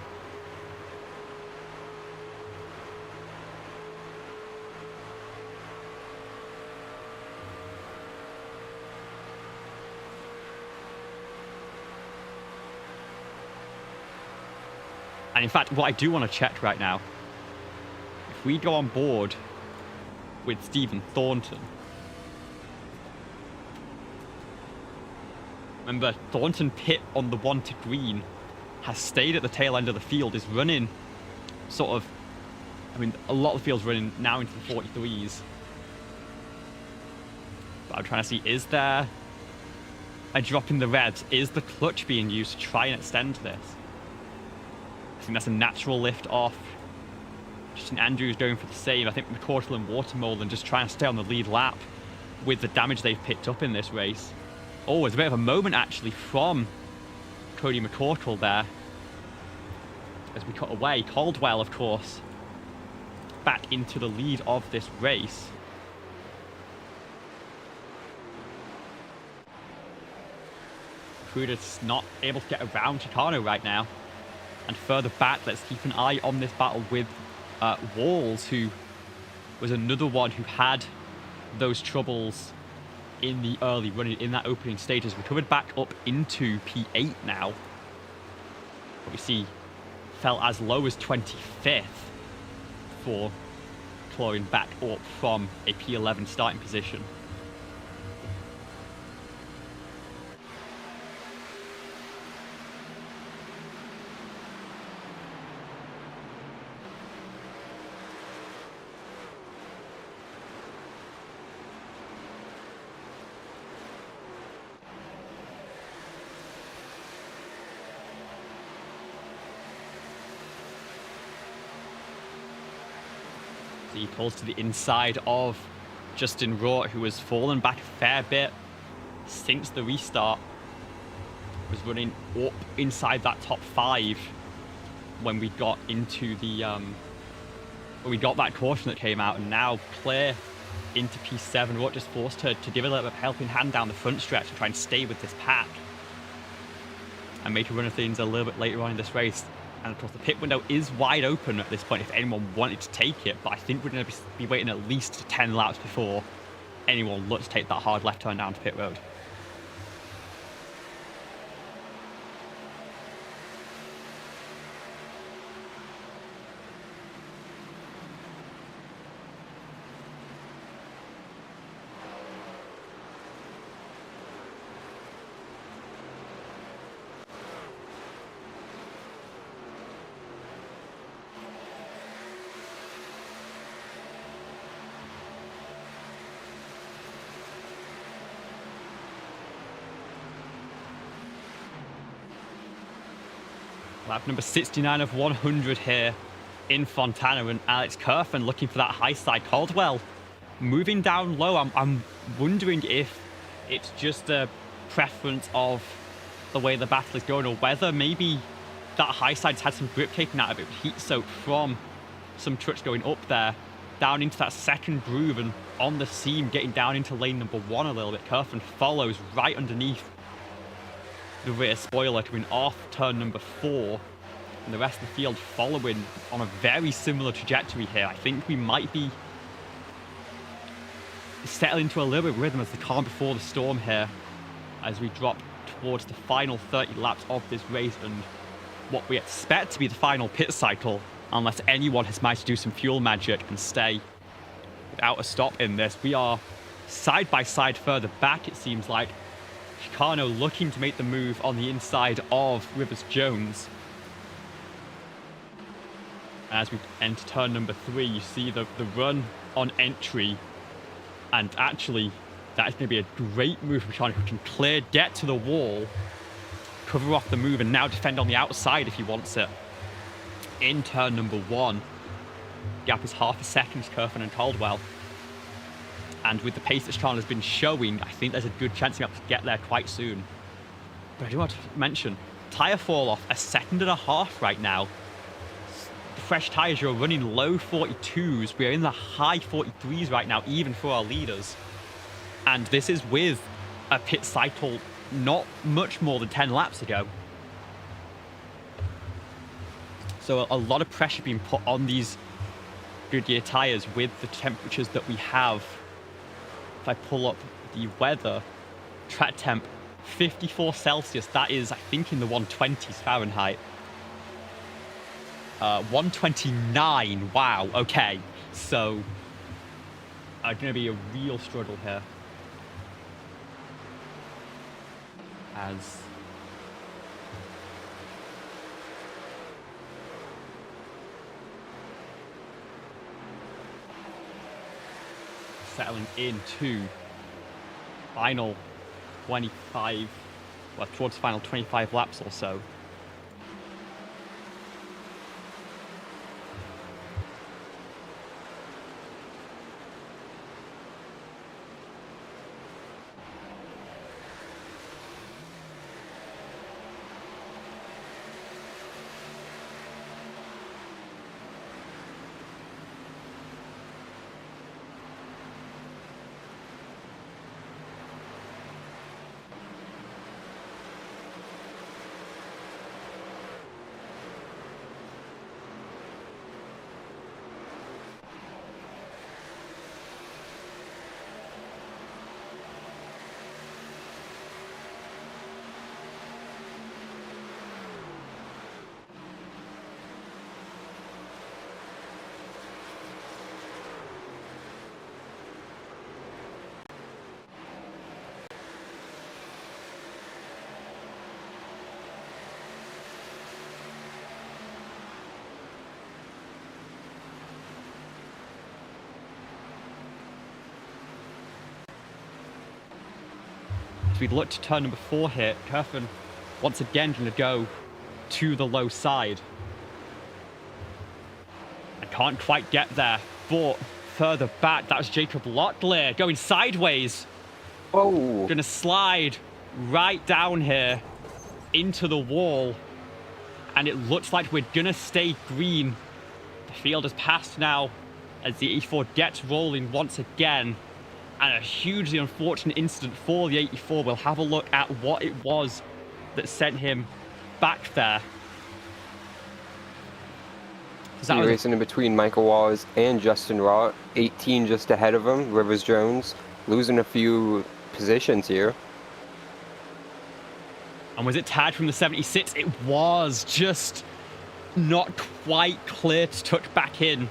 And in fact, what I do want to check right now, if we go on board with Stephen Thornton, remember, Thornton pit on the 1 to green, has stayed at the tail end of the field, is running sort of, I mean, a lot of the field's running now into the 43s. But I'm trying to see, is there a drop in the revs? Is the clutch being used to try and extend this? I think that's a natural lift off. Justin Andrews going for the same. I think McCordle and Watermolen just trying to stay on the lead lap with the damage they've picked up in this race. Oh, it's a bit of a moment, actually, from Cody McCorkle there. As we cut away, Caldwell, of course, back into the lead of this race. Cruda's not able to get around Chicano right now. And further back, let's keep an eye on this battle with Walls, who was another one who had those troubles in the early running, in that opening stage. Has recovered back up into P8 now. But we see fell as low as 25th for clawing back up from a P11 starting position. He pulls to the inside of Justin Rort, who has fallen back a fair bit since the restart. Was running up inside that top 5 when we got into the when we got that caution that came out, and now clear into P7. Rort just forced her to give a little bit of a helping hand down the front stretch and try and stay with this pack and make a run of things a little bit later on in this race. And of course, the pit window is wide open at this point if anyone wanted to take it, but I think we're going to be waiting at least 10 laps before anyone looks to take that hard left turn down to pit road. Lap number 69 of 100 here in Fontana, and Alex Kerfen looking for that high side. Caldwell moving down low. I'm wondering if it's just a preference of the way the battle is going, or whether maybe that high side's had some grip taken out of it, heat soak from some trucks going up there, down into that second groove and on the seam, getting down into lane number 1 a little bit. Kerfen follows right underneath the rear spoiler, coming off turn number 4, and the rest of the field following on a very similar trajectory here. I think we might be settling into a little bit of rhythm as the calm before the storm here, as we drop towards the final 30 laps of this race and what we expect to be the final pit cycle, unless anyone has managed to do some fuel magic and stay without a stop in this. We are side by side further back, it seems like. Chicano looking to make the move on the inside of Rivers Jones. As we enter turn number 3, you see the run on entry, and actually that is going to be a great move for Chicano, who can clear, get to the wall, cover off the move, and now defend on the outside if he wants it. In turn number 1, gap is half a second to Kerfen and Caldwell. And with the pace that Chicano has been showing, I think there's a good chance he'll be able to get there quite soon. But I do want to mention, tyre fall off 1.5 seconds right now. Fresh tyres, you're running low 42s. We're in the high 43s right now, even for our leaders. And this is with a pit cycle not much more than 10 laps ago. So a lot of pressure being put on these Goodyear tyres with the temperatures that we have. If I pull up the weather, track temp, 54 Celsius. That is, I think, in the 120s Fahrenheit. 129. Wow. Okay. So, going to be a real struggle here. As settling into final 25, well, towards final 25 laps or so. we'd look to turn number 4 here. Kerfen once again going to go to the low side. I can't quite get there, but further back, that was Jacob Locklear going sideways. Oh. Gonna slide right down here into the wall. And it looks like we're gonna stay green. The field has passed now as the 84 gets rolling once again. And a hugely unfortunate incident for the 84. We'll have a look at what it was that sent him back there. Racing in between Michael Wallace and Justin Raw. 18 just ahead of him. Rivers Jones losing a few positions here. And was it tagged from the 76? It was just not quite clear to tuck back in.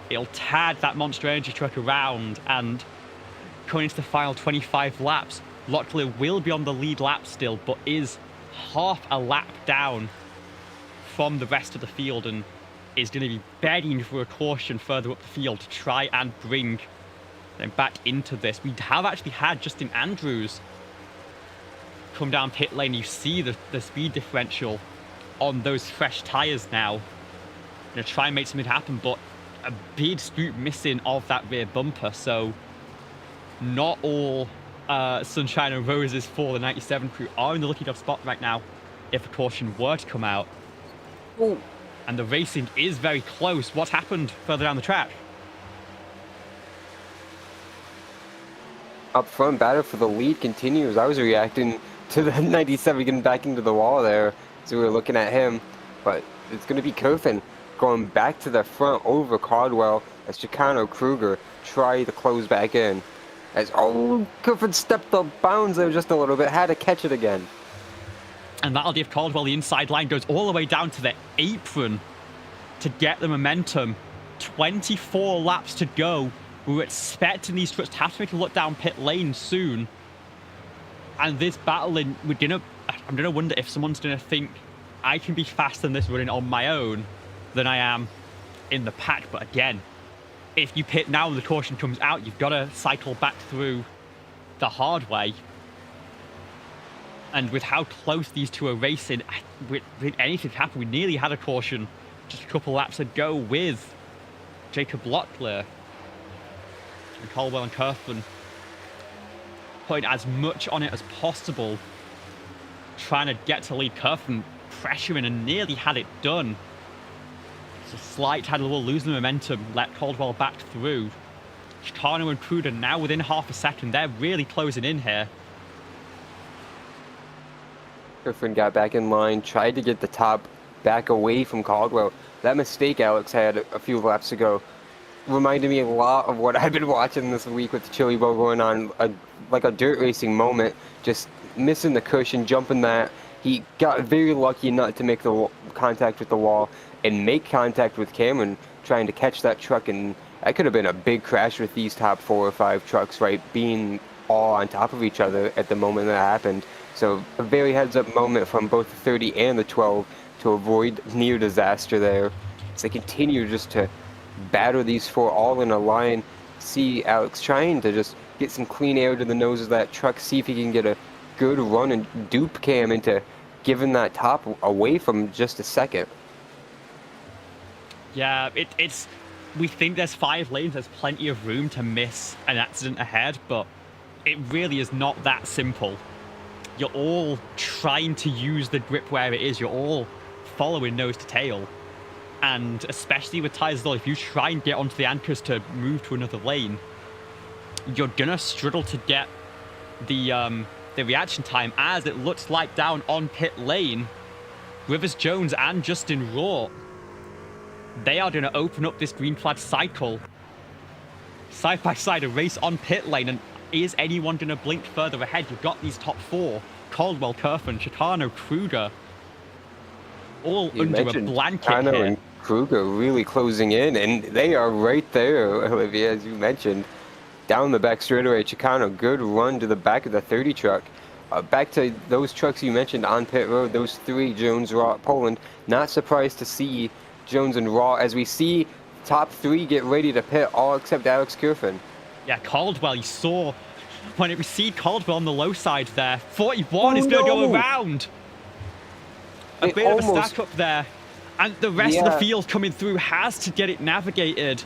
It'll tag that Monster Energy truck around, and coming into the final 25 laps, Locklear will be on the lead lap still, but is half a lap down from the rest of the field and is going to be begging for a caution further up the field to try and bring them back into this. We have actually had Justin Andrews come down pit lane. You see the speed differential on those fresh tyres now. Going to try and make something happen, but a big scoop missing of that rear bumper. So not all sunshine and roses for the 97 crew are in the lucky dog spot right now if a caution were to come out. Ooh. And the racing is very close. What's happened further down the track? Up front, battle for the lead continues. I was reacting to the 97 getting back into the wall there, so we were looking at him. But it's going to be Kerfen going back to the front over Caldwell as Chicano Kruger try to close back in. As, oh, Kerfen stepped the bounds there just a little bit, had to catch it again. And that'll give Caldwell the inside line, goes all the way down to the apron to get the momentum. 24 laps to go. We were expecting these trucks to have to make a look down pit lane soon. And this battling, I'm gonna wonder if someone's gonna think I can be faster than this running on my own than I am in the pack. But again, if you pit now and the caution comes out, you've got to cycle back through the hard way. And with how close these two are racing, with anything happen, we nearly had a caution just a couple laps ago with Jacob Locklear. And Caldwell and Kerfen putting as much on it as possible, trying to get to lead. Kerfen pressuring and nearly had it done. It's a slight, had a little losing momentum, let Caldwell back through. Chicano and Kruger now within half a second. They're really closing in here. Kerfen got back in line, tried to get the top back away from Caldwell. That mistake Alex had a few laps ago reminded me a lot of what I've been watching this week with the Chili Bowl going on, like a dirt racing moment, just missing the cushion, jumping that. He got very lucky not to make the contact with the wall and make contact with Cameron trying to catch that truck, and that could have been a big crash with these top 4 or 5 trucks, right, being all on top of each other at the moment that happened. So a very heads-up moment from both the 30 and the 12 to avoid near disaster there. As they continue just to batter these 4 all in a line. See Alex trying to just get some clean air to the nose of that truck, see if he can get a good run and dupe Cam into giving that top away from just a second. Yeah, it's we think there's 5 lanes, there's plenty of room to miss an accident ahead, but it really is not that simple. You're all trying to use the grip where it is. You're all following nose to tail. And especially with tyres as well, if you try and get onto the anchors to move to another lane, you're gonna struggle to get the reaction time, as it looks like down on pit lane, Rivers Jones and Justin Raw, they are gonna open up this green flag cycle. Side by side, a race on pit lane, and is anyone gonna blink further ahead? You've got these top 4, Caldwell, Kerfen, Chicano, Kruger, all under a blanket Chicano here. And Kruger really closing in, and they are right there, Olivia, as you mentioned. Down the back straightaway, Chicano, good run to the back of the 30 truck. Back to those trucks you mentioned on pit road, those 3, Jones, Raw, Poland. Not surprised to see Jones and Raw as we see top 3 get ready to pit, all except Alex Kerfen. Yeah, Caldwell, you saw when it received Caldwell on the low side there. 41 is Oh, going to go no. around. A It bit of a almost- stack up there. And the rest of the Yeah. field coming through has to get it navigated.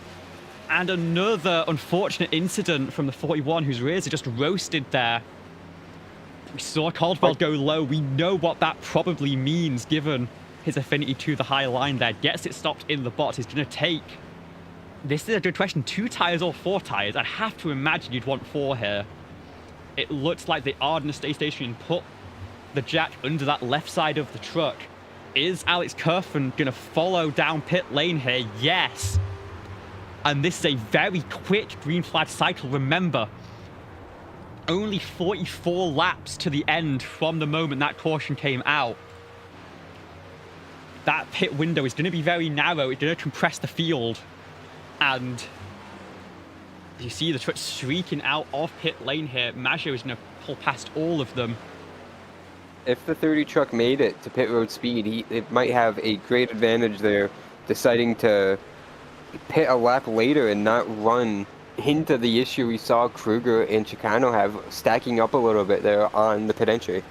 And another unfortunate incident from the 41, whose rears are just roasted there. We saw Caldwell go low. We know what that probably means, given his affinity to the high line there. Gets it stopped in the box. He's going to take... This is a good question. 2 tires or 4 tires? I'd have to imagine you'd want 4 here. It looks like they are going to stay stationary and put the jack under that left side of the truck. Is Alex Kerfen going to follow down pit lane here? Yes. And this is a very quick green flag cycle. Remember, only 44 laps to the end from the moment that caution came out. That pit window is going to be very narrow. It's going to compress the field. And you see the truck streaking out of pit lane here. Maggio is going to pull past all of them. If the 30 truck made it to pit road speed, it might have a great advantage there, deciding to pit a lap later and not run into the issue we saw Kruger and Chicano have, stacking up a little bit there on the pit entry.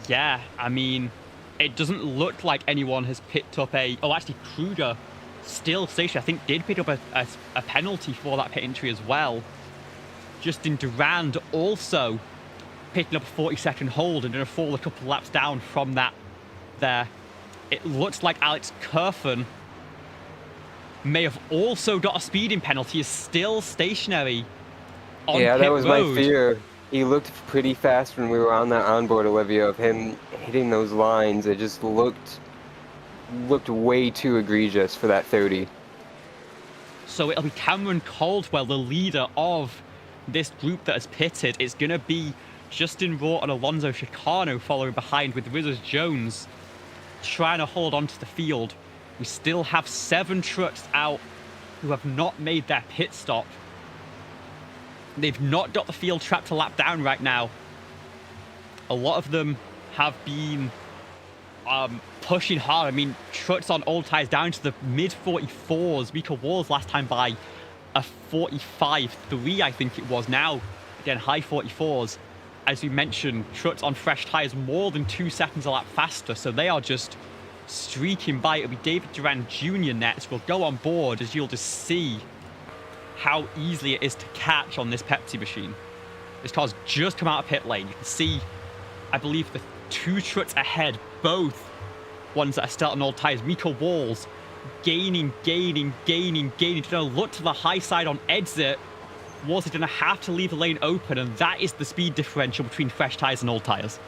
Yeah, I mean, it doesn't look like anyone has picked up a... Oh, actually, Kruger still stationary. I think did pick up a penalty for that pit entry as well. Justin Durand also picking up a 40-second hold and going to fall a couple laps down from that there. It looks like Alex Kerfen may have also got a speeding penalty, is still stationary on Yeah, pit that was road. my fear. He looked pretty fast when we were on that onboard, Olivia, of him hitting those lines. It just looked way too egregious for that 30. So it'll be Cameron Caldwell, the leader of this group that has pitted. It's going to be Justin Raw and Alonso Chicano following behind, with Rizzers Jones trying to hold on to the field. We still have 7 trucks out who have not made their pit stop. They've not got the field trapped to lap down right now. A lot of them have been pushing hard. I mean, trucks on old tires down to the mid 44s. Mika Walls last time by a 45.3, I think it was. Now, again, high 44s. As you mentioned, trucks on fresh tires more than 2 seconds a lap faster, so they are just streaking by. It'll be David Duran Jr. next. Will go on board, as you'll just see how easily it is to catch on this Pepsi machine. This car's just come out of pit lane. You can see, I believe, the 2 trucks ahead, both ones that are still on old tires. Mika Walls gaining. Going to look to the high side on exit. Walls is going to have to leave the lane open, and that is the speed differential between fresh tires and old tires.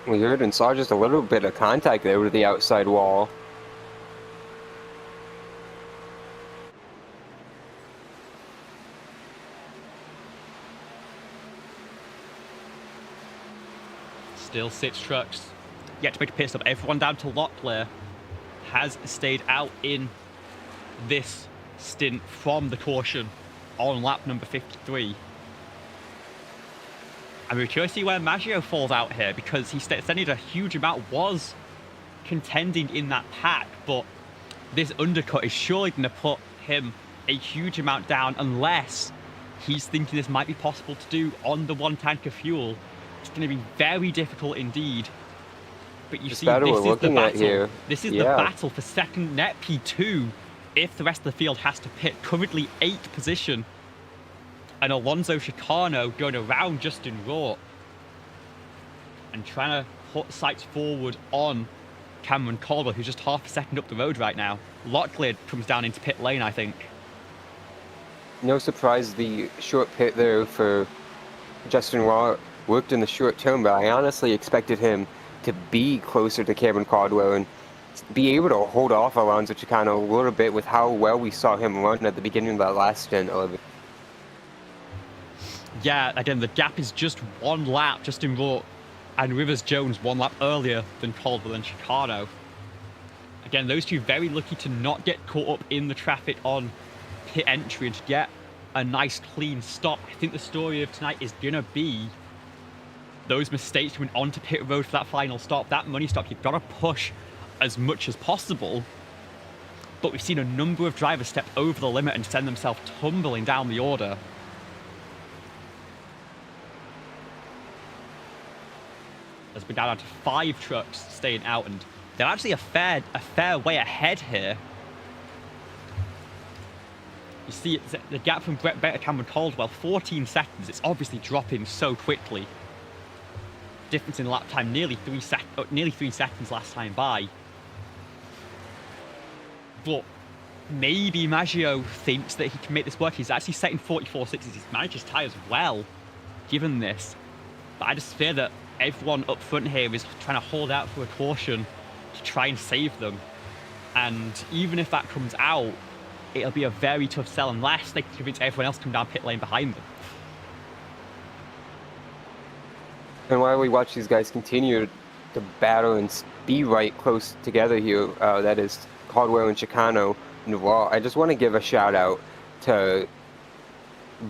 We heard and saw just a little bit of contact there with the outside wall. Still 6 trucks yet to make a pit stop. Everyone down to Locklear has stayed out in this stint from the caution on lap number 53. And we're curious to see where Maggio falls out here, because he extended a huge amount, was contending in that pack, but this undercut is surely going to put him a huge amount down, unless he's thinking this might be possible to do on the 1 tank of fuel. It's going to be very difficult indeed. But you see, this is the battle. This is the battle for second net P2 if the rest of the field has to pit. Currently 8th position. And Alonso Chicano going around Justin Raw and trying to put sights forward on Cameron Caldwell, who's just half a second up the road right now. Locklear comes down into pit lane, I think. No surprise the short pit there for Justin Raw worked in the short term, but I honestly expected him to be closer to Cameron Caldwell and be able to hold off Alonso Chicano a little bit with how well we saw him run at the beginning of that last stint. Yeah, again, the gap is just 1 lap. Justin Raw and Rivers Jones 1 lap earlier than Caldwell and Chicano. Again, those two very lucky to not get caught up in the traffic on pit entry and to get a nice clean stop. I think the story of tonight is going to be those mistakes coming onto pit road for that final stop, that money stop. You've got to push as much as possible. but we've seen a number of drivers step over the limit and send themselves tumbling down the order. As we're down to 5 trucks staying out, and they're actually a fair way ahead here. You see the gap from Brett Bennett, Cameron Caldwell, 14 seconds. It's obviously dropping so quickly. Difference in lap time, nearly 3 seconds last time by. But maybe Maggio thinks that he can make this work. He's actually setting 44.6s. He's managed his tyres well, given this. But I just fear that everyone up front here is trying to hold out for a caution to try and save them. And even if that comes out, it'll be a very tough sell unless they can convince everyone else to come down pit lane behind them. And while we watch these guys continue to battle and be right close together here, that is Caldwell and Chicano in the wall, I just want to give a shout out to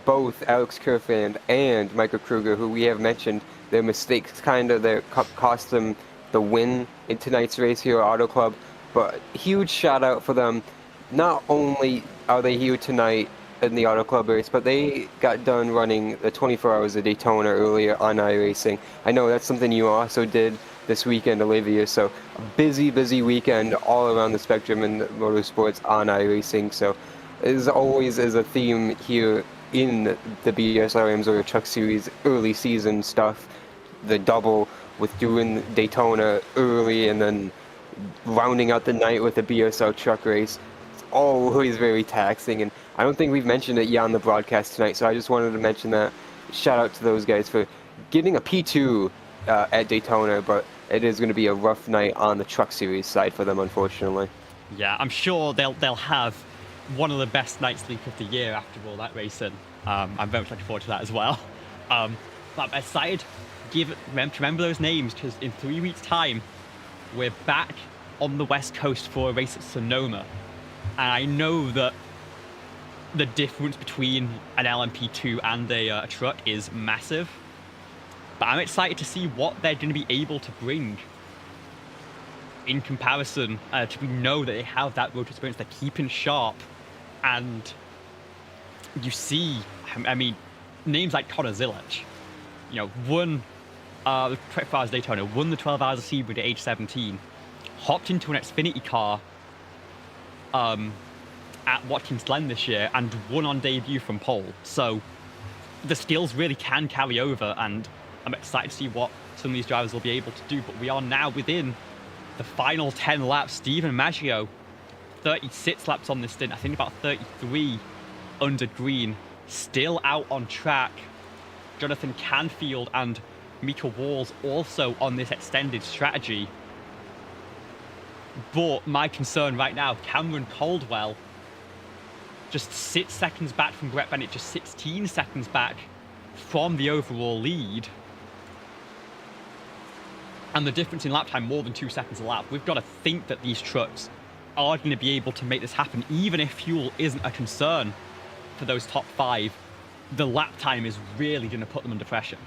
both Alex Kerfand and Michael Kruger, who we have mentioned their mistakes that cost them the win in tonight's race here at Auto Club. But huge shout out for them. Not only are they here tonight in the Auto Club race, but they got done running the 24 Hours of Daytona earlier on iRacing. I know that's something you also did this weekend, Olivia, so a busy weekend all around the spectrum in motorsports on iRacing. So as always is a theme here in the BSR AMSOIL Truck Series early season stuff, the double with doing Daytona early and then rounding out the night with the BSR truck race. Always very taxing, and I don't think we've mentioned it yet on the broadcast tonight, so I just wanted to mention that. Shout out to those guys for getting a P2 at Daytona, but it is going to be a rough night on the truck series side for them, unfortunately. Yeah, I'm sure they'll have one of the best night sleep of the year after all that racing. I'm very much looking forward to that as well. But I'm excited to remember those names, because in 3 weeks' time, we're back on the West Coast for a race at Sonoma. And I know that the difference between an LMP2 and a truck is massive. But I'm excited to see what they're going to be able to bring in comparison. We know that they have that road experience, they're keeping sharp. And you see, I mean, names like Connor Zilic, won the 24 Hours Daytona, won the 12 Hours of Sebring at age 17, hopped into an Xfinity car at Watkins Glen this year and won on debut from pole. So the skills really can carry over, and I'm excited to see what some of these drivers will be able to do. But we are now within the final 10 laps. Stephen Maggio, 36 laps on this stint, I think about 33 under green, still out on track. Jonathan Canfield and Mika Walls also on this extended strategy. But my concern right now, Cameron Caldwell just 6 seconds back from Brett Bennett, just 16 seconds back from the overall lead. And the difference in lap time, more than 2 seconds a lap. We've got to think that these trucks are going to be able to make this happen, even if fuel isn't a concern for those top 5. The lap time is really going to put them under pressure.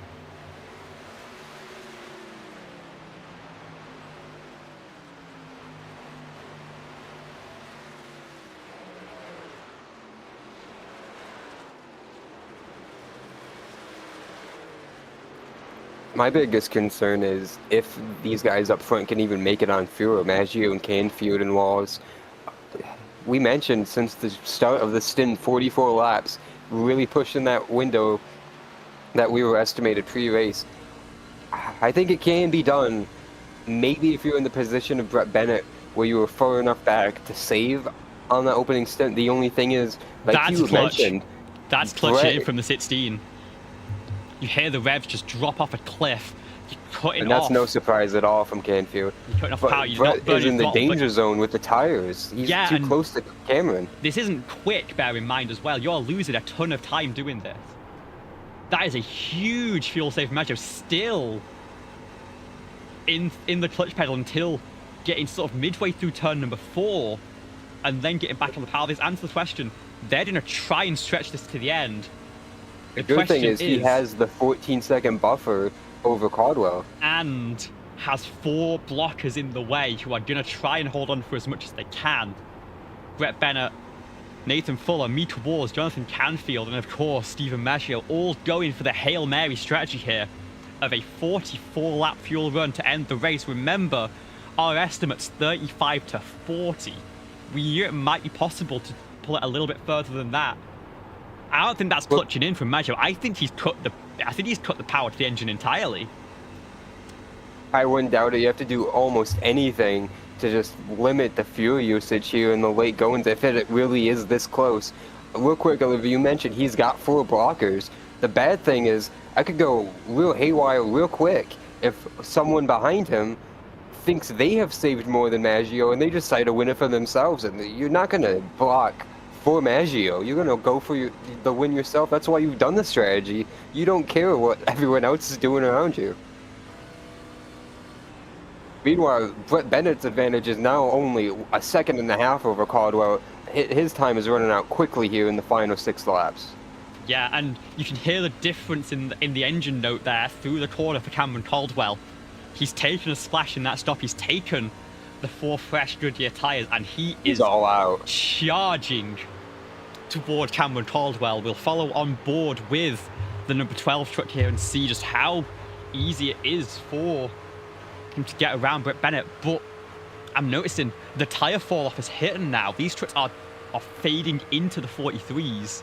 My biggest concern is if these guys up front can even make it on fuel, Maggio and Canfield and Walls. We mentioned since the start of the stint, 44 laps, really pushing that window that we were estimated pre-race. I think it can be done. Maybe if you're in the position of Brett Bennett, where you were far enough back to save on the opening stint. The only thing is, like that's you clutch. mentioned, That's clutch hitting from the 16. You hear the revs just drop off a cliff. You're cutting and that's off. no surprise at all from Canfield. You're cutting off But power. You're Brett not burning is in the throttle, but danger zone with the tires. He's Yeah, too and- close to Cameron. This isn't quick, bear in mind as well. You're losing a ton of time doing this. That is a huge fuel save for Maggio. Still in the clutch pedal until getting sort of midway through turn number 4 and then getting back on the power. This answers the question. They're going to try and stretch this to the end. The good thing is he has the 14-second buffer over Caldwell. And has 4 blockers in the way who are going to try and hold on for as much as they can. Brett Bennett, Nathan Fuller, Mika Wars, Jonathan Canfield, and of course Stephen Maggio all going for the Hail Mary strategy here of a 44-lap fuel run to end the race. Remember, our estimate's 35 to 40. We knew it might be possible to pull it a little bit further than that. I don't think that's clutching in from Maggio. I think he's cut the power to the engine entirely. I wouldn't doubt it. You have to do almost anything to just limit the fuel usage here in the late goings if it really is this close. Real quick, Olivia, you mentioned he's got 4 blockers. The bad thing is I could go real haywire real quick if someone behind him thinks they have saved more than Maggio and they decide to win it for themselves, and you're not going to block for Maggio. You're going to go for the win yourself. That's why you've done the strategy. You don't care what everyone else is doing around you. Meanwhile, Brett Bennett's advantage is now only a 1.5 seconds over Caldwell. His time is running out quickly here in the final 6 laps. Yeah, and you can hear the difference in the engine note there through the corner for Cameron Caldwell. He's taken a splash in that stop. He's taken the 4 fresh Goodyear tyres, and he's all out, charging toward Cameron Caldwell. We'll follow on board with the number 12 truck here and see just how easy it is for him to get around Brett Bennett. But I'm noticing the tyre fall off is hitting now. These trucks are fading into the 43s.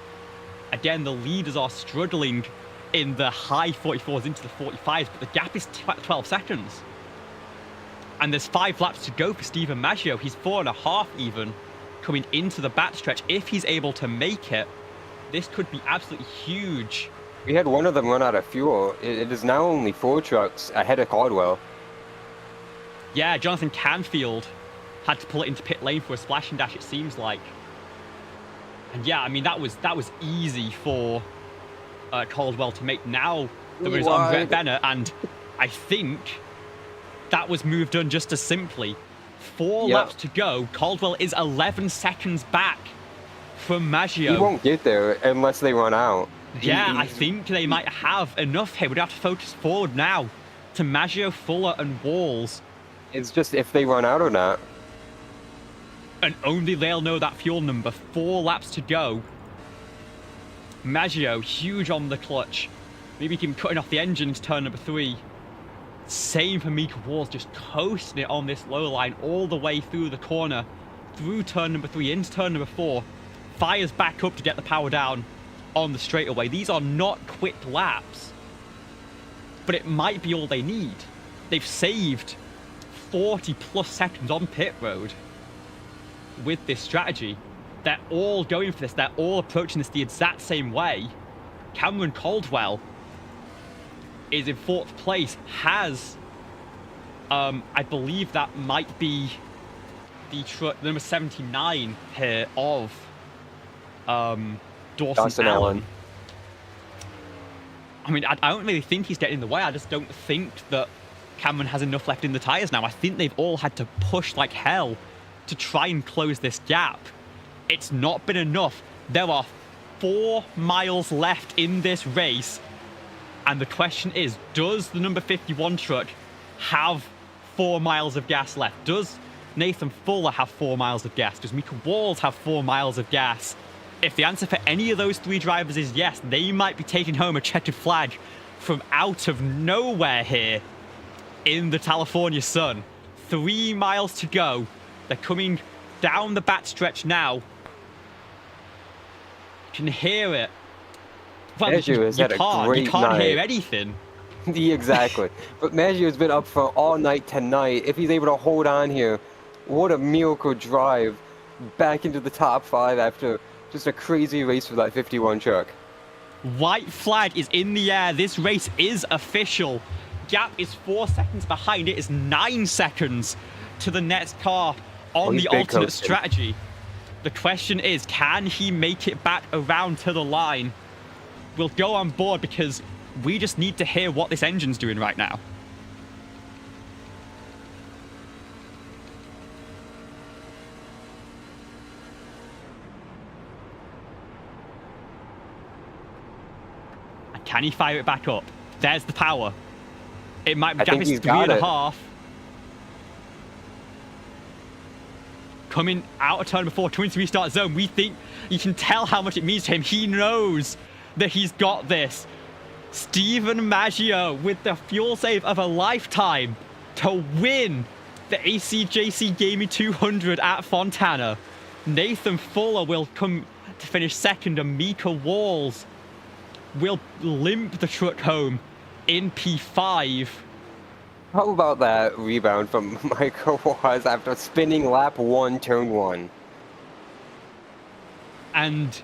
Again, the leaders are struggling in the high 44s into the 45s, but the gap is 12 seconds. And there's 5 laps to go for Stephen Maggio. He's 4.5 even coming into the backstretch. If he's able to make it, this could be absolutely huge. We had one of them run out of fuel. It is now only 4 trucks ahead of Caldwell. Yeah, Jonathan Canfield had to pull it into pit lane for a splash and dash, it seems like. And yeah, I mean, that was easy for Caldwell to make. Now there is on Brett Bennett, and I think that was moved on just as simply. 4 laps to go. Caldwell is 11 seconds back from Maggio. He won't get there unless they run out. Yeah, I think they might have enough here. We'd have to focus forward now to Maggio, Fuller, and Walls. It's just if they run out or not. And only they'll know that fuel number. 4 laps to go. Maggio, huge on the clutch. Maybe he can cutting off the engine into turn number 3. Same for Mika Walls, just coasting it on this low line all the way through the corner, through turn number 3, into turn number 4. Fires back up to get the power down on the straightaway. These are not quick laps, but it might be all they need. They've saved 40 plus seconds on pit road with this strategy. They're all going for this. They're all approaching this the exact same way. Cameron Caldwell is in 4th place, has, I believe that might be the truck, number 79 here of Dawson Allen. I mean, I don't really think he's getting in the way. I just don't think that Cameron has enough left in the tyres now. I think they've all had to push like hell to try and close this gap. It's not been enough. There are 4 miles left in this race. And the question is, does the number 51 truck have 4 miles of gas left? Does Nathan Fuller have 4 miles of gas? Does Mika Walls have 4 miles of gas? If the answer for any of those 3 drivers is yes, they might be taking home a checkered flag from out of nowhere here in the California sun. 3 miles to go. They're coming down the backstretch now. You can hear it. Well, you can't hear anything. Exactly. But Maggio's been up for all night tonight. If he's able to hold on here, what a miracle drive back into the top 5 after just a crazy race for that 51 truck. White flag is in the air. This race is official. Gap is 4 seconds behind. It is 9 seconds to the next car on the alternate strategy. The question is, can he make it back around to the line? We'll go on board because we just need to hear what this engine's doing right now. And can he fire it back up? There's the power. It might be gap is 3.5. coming out of turn before, coming to restart zone. We think you can tell how much it means to him. He knows that he's got this. Stephen Maggio with the fuel save of a lifetime to win the ACJC Gaming 200 at Fontana. Nathan Fuller will come to finish second, and Mika Walls will limp the truck home in P5. How about that rebound from Michael Waz after spinning lap 1, turn 1? And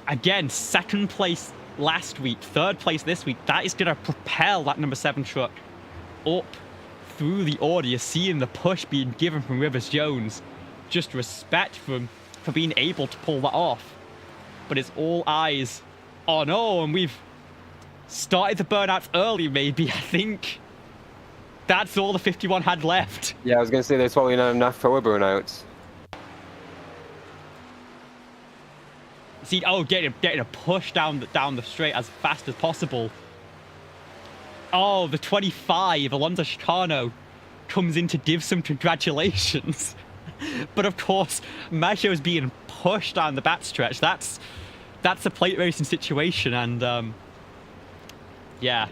again, second place last week, third place this week. That is going to propel that number 7 truck up through the order. You're seeing the push being given from Rivers Jones. Just respect for being able to pull that off. But it's all eyes on, and we've started the burnouts early, maybe. I think that's all the 51 had left. Yeah, I was going to say there's probably not enough for burnouts. See, getting a push down the straight as fast as possible. Oh, the 25, Alonso Chicano, comes in to give some congratulations. But of course, Maggio's being pushed down the backstretch. That's a plate racing situation, and yeah,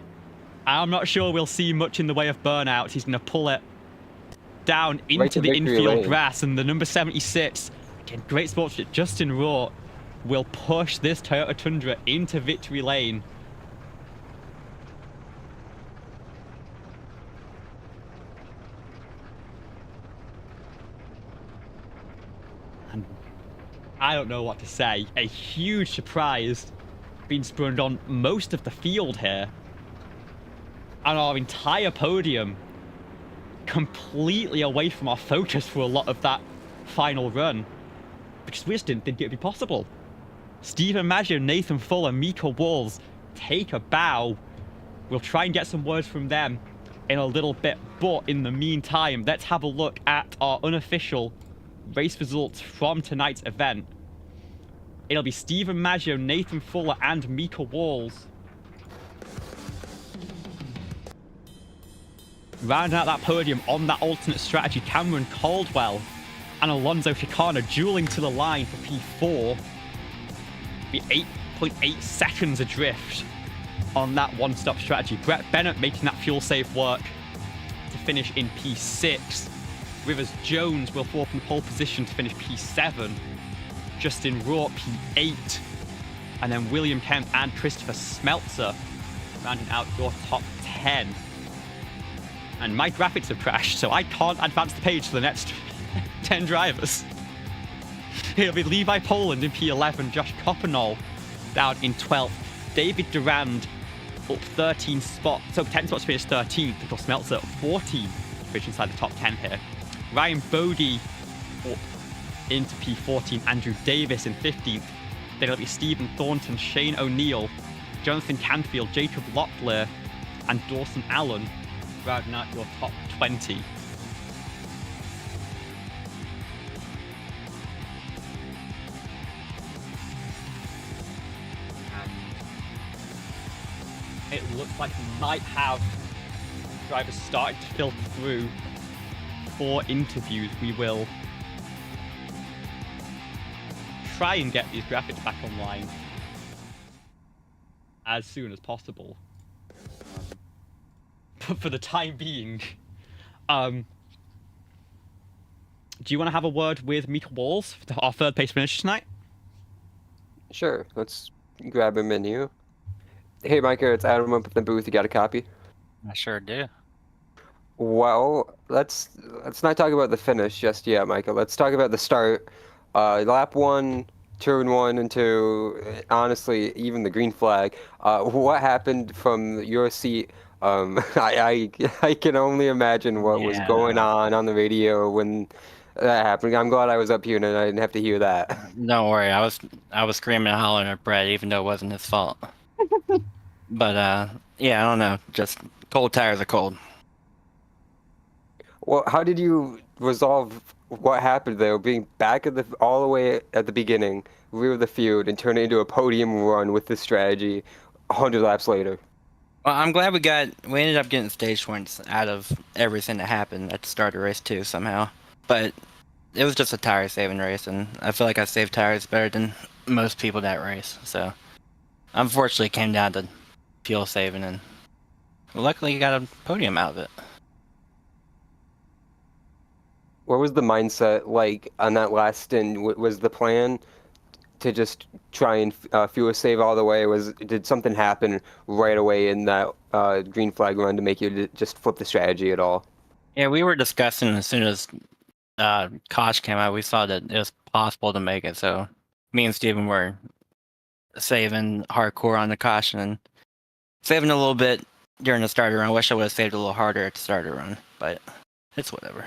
I'm not sure we'll see much in the way of burnouts. He's going to pull it down into the infield grass, and the number 76, again, great sportsmanship, Justin Raw, will push this Toyota Tundra into victory lane. And I don't know what to say. A huge surprise being sprung on most of the field here. And our entire podium completely away from our focus for a lot of that final run. Because we just didn't think it would be possible. Stephen Maggio, Nathan Fuller, Mika Walls take a bow. We'll try and get some words from them in a little bit. But in the meantime, let's have a look at our unofficial race results from tonight's event. It'll be Stephen Maggio, Nathan Fuller, and Mika Walls rounding out that podium on that alternate strategy. Cameron Caldwell and Alonso Chicano dueling to the line for P4. Be 8.8 seconds adrift on that one-stop strategy. Brett Bennett making that fuel save work to finish in P6. Rivers Jones will fall from pole position to finish P7. Justin Raw P8. And then William Kemp and Christopher Smeltzer rounding out your top 10. And my graphics have crashed, so I can't advance the page for the next 10 drivers. It'll be Levi Poland in P11, Josh Coppenall down in 12th, David Durand up 13 spots, so 10 spots to finish 13th, because Smeltzer up 14 to finish inside the top 10 here. Ryan Bodie up into P14, Andrew Davis in 15th, then it'll be Stephen Thornton, Shane O'Neill, Jonathan Canfield, Jacob Locklear, and Dawson Allen rounding out your top 20. It looks like we might have drivers starting to filter through for interviews. We will try and get these graphics back online as soon as possible. But for the time being, do you want to have a word with Mika Walls, our third place finisher tonight? Sure, let's grab him in here. Hey, Micah, it's Adam up at the booth. You got a copy? I sure do. Well, let's not talk about the finish just yet, Micah. Let's talk about the start. Lap 1, turn 1 and 2, honestly, even the green flag. What happened from your seat? I can only imagine what was going on the radio when that happened. I'm glad I was up here and I didn't have to hear that. Don't worry, I was screaming and hollering at Brett, even though it wasn't his fault. But yeah, I don't know. Just cold tires are cold. Well, how did you resolve what happened there, being back at all the way at the beginning, rear of the field, and turn it into a podium run with this strategy 100 laps later? Well, I'm glad we ended up getting stage points out of everything that happened at the start of race 2 somehow. But it was just a tire saving race, and I feel like I saved tires better than most people that race. So unfortunately, it came down to fuel saving, and luckily got a podium out of it. What was the mindset like on that last stint? Was the plan to just try and fuel save all the way? Did something happen right away in that green flag run to make you just flip the strategy at all? Yeah, we were discussing as soon as Kosh came out, we saw that it was possible to make it. So me and Steven were saving hardcore on the caution and saving a little bit during the starter run. I wish I would have saved a little harder at the starter run, but it's whatever.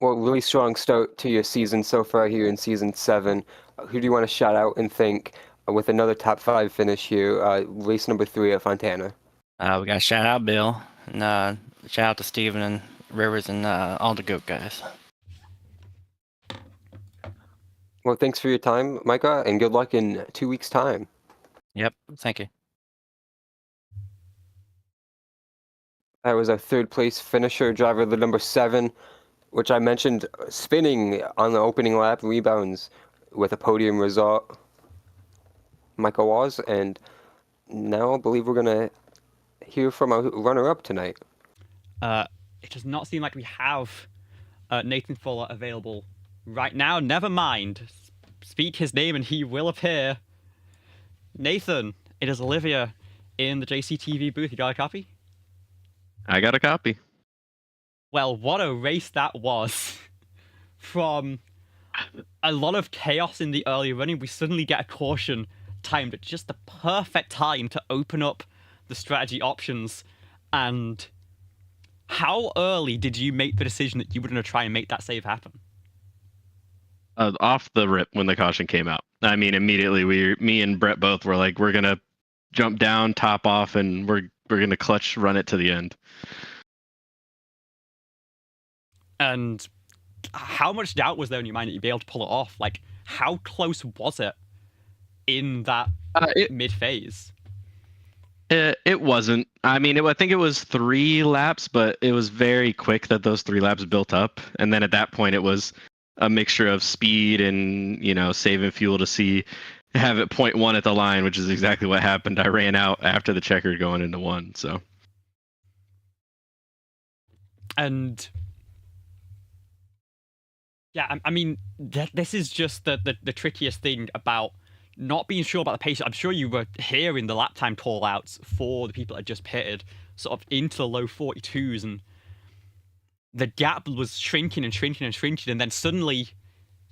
Well, really strong start to your season so far here in season 7. Who do you want to shout out and thank with another top 5 finish here, race number 3 at Fontana? We got to shout out Bill, and shout out to Steven and Rivers and all the GOAT guys. Well, thanks for your time, Micah, and good luck in 2 weeks' time. Yep, thank you. That was our 3rd place finisher, driver the number 7, which I mentioned spinning on the opening lap, rebounds with a podium result. Michael Waz, and now I believe we're going to hear from our runner-up tonight. It does not seem like we have Nathan Fuller available right now. Never mind. Speak his name and he will appear. Nathan, it is Olivia in the JCTV booth. You got a copy? I got a copy. Well, what a race that was. From a lot of chaos in the early running, we suddenly get a caution timed at just the perfect time to open up the strategy options. And how early did you make the decision that you were going to try and make that save happen? Off the rip when the caution came out. I mean, immediately me and Brett both were like, we're gonna jump down, top off, and we're gonna clutch run it to the end. And how much doubt was there in your mind that you'd be able to pull it off? Like, how close was it in that mid phase? It wasn't. I mean, I think it was 3 laps, but it was very quick that those 3 laps built up. And then at that point, it was a mixture of speed and, saving fuel to have it 0.1 at the line, which is exactly what happened. I ran out after the checkered going into 1, so. And yeah, I mean, this is just the trickiest thing about not being sure about the pace. I'm sure you were hearing the lap time call outs for the people that had just pitted sort of into the low 42s, and the gap was shrinking and shrinking and shrinking, and then suddenly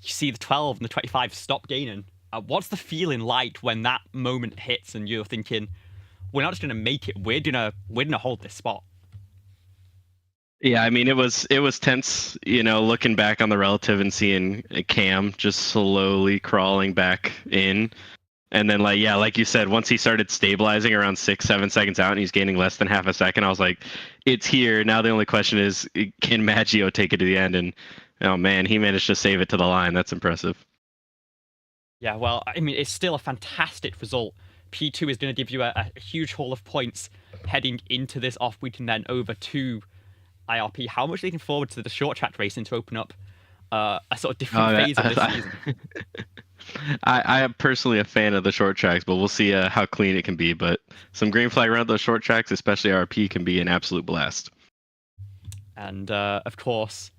you see the 12 and the 25 stop gaining. What's the feeling like when that moment hits and you're thinking, we're not just going to make it, we're gonna hold this spot? Yeah, I mean, it was tense, looking back on the relative and seeing Cam just slowly crawling back in. And then, like you said, once he started stabilizing around 6-7 seconds out and he's gaining less than half a second, I was like, it's here. Now the only question is, can Maggio take it to the end? And, oh man, he managed to save it to the line. That's impressive. Yeah, well, I mean, it's still a fantastic result. P2 is going to give you a huge haul of points heading into this off week and then over to IRP. How much are you looking forward to the short track racing to open up a sort of different phase of this season? I am personally a fan of the short tracks, but we'll see how clean it can be. But some green flag around those short tracks, especially RP, can be an absolute blast. And of course,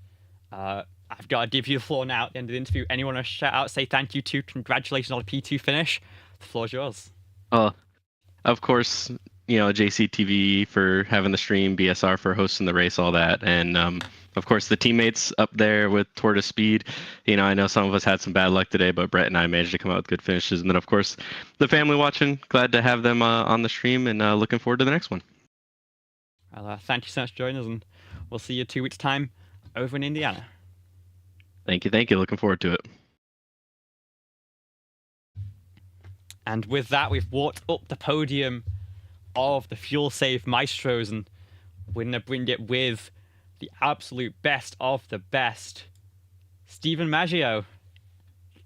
I've got to give you the floor now at the end of the interview. Anyone want to shout out, say thank you to, congratulations on a P2 finish? The floor's yours. Of course, JCTV for having the stream, BSR for hosting the race, all that. And of course, the teammates up there with Tour de Speed. I know some of us had some bad luck today, but Brett and I managed to come out with good finishes. And then, of course, the family watching. Glad to have them on the stream and looking forward to the next one. Well, thank you so much for joining us, and we'll see you in 2 weeks' time over in Indiana. Thank you. Looking forward to it. And with that, we've walked up the podium of the Fuel Save Maestros, and we're going to bring it with the absolute best of the best. Steven Maggio.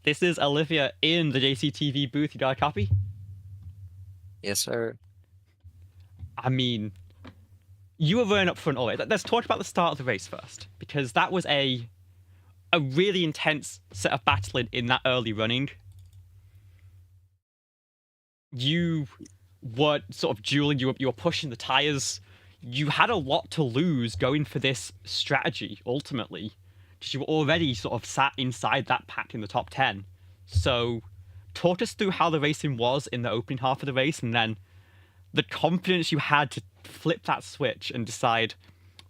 This is Olivia in the JCTV booth. You got a copy? Yes, sir. I mean, you were running up front all the way. Let's talk about the start of the race first, because that was a really intense set of battling in that early running. You were sort of dueling, you were pushing the tires. You had a lot to lose going for this strategy, ultimately, because you were already sort of sat inside that pack in the top 10. So, talk us through how the racing was in the opening half of the race, and then the confidence you had to flip that switch and decide,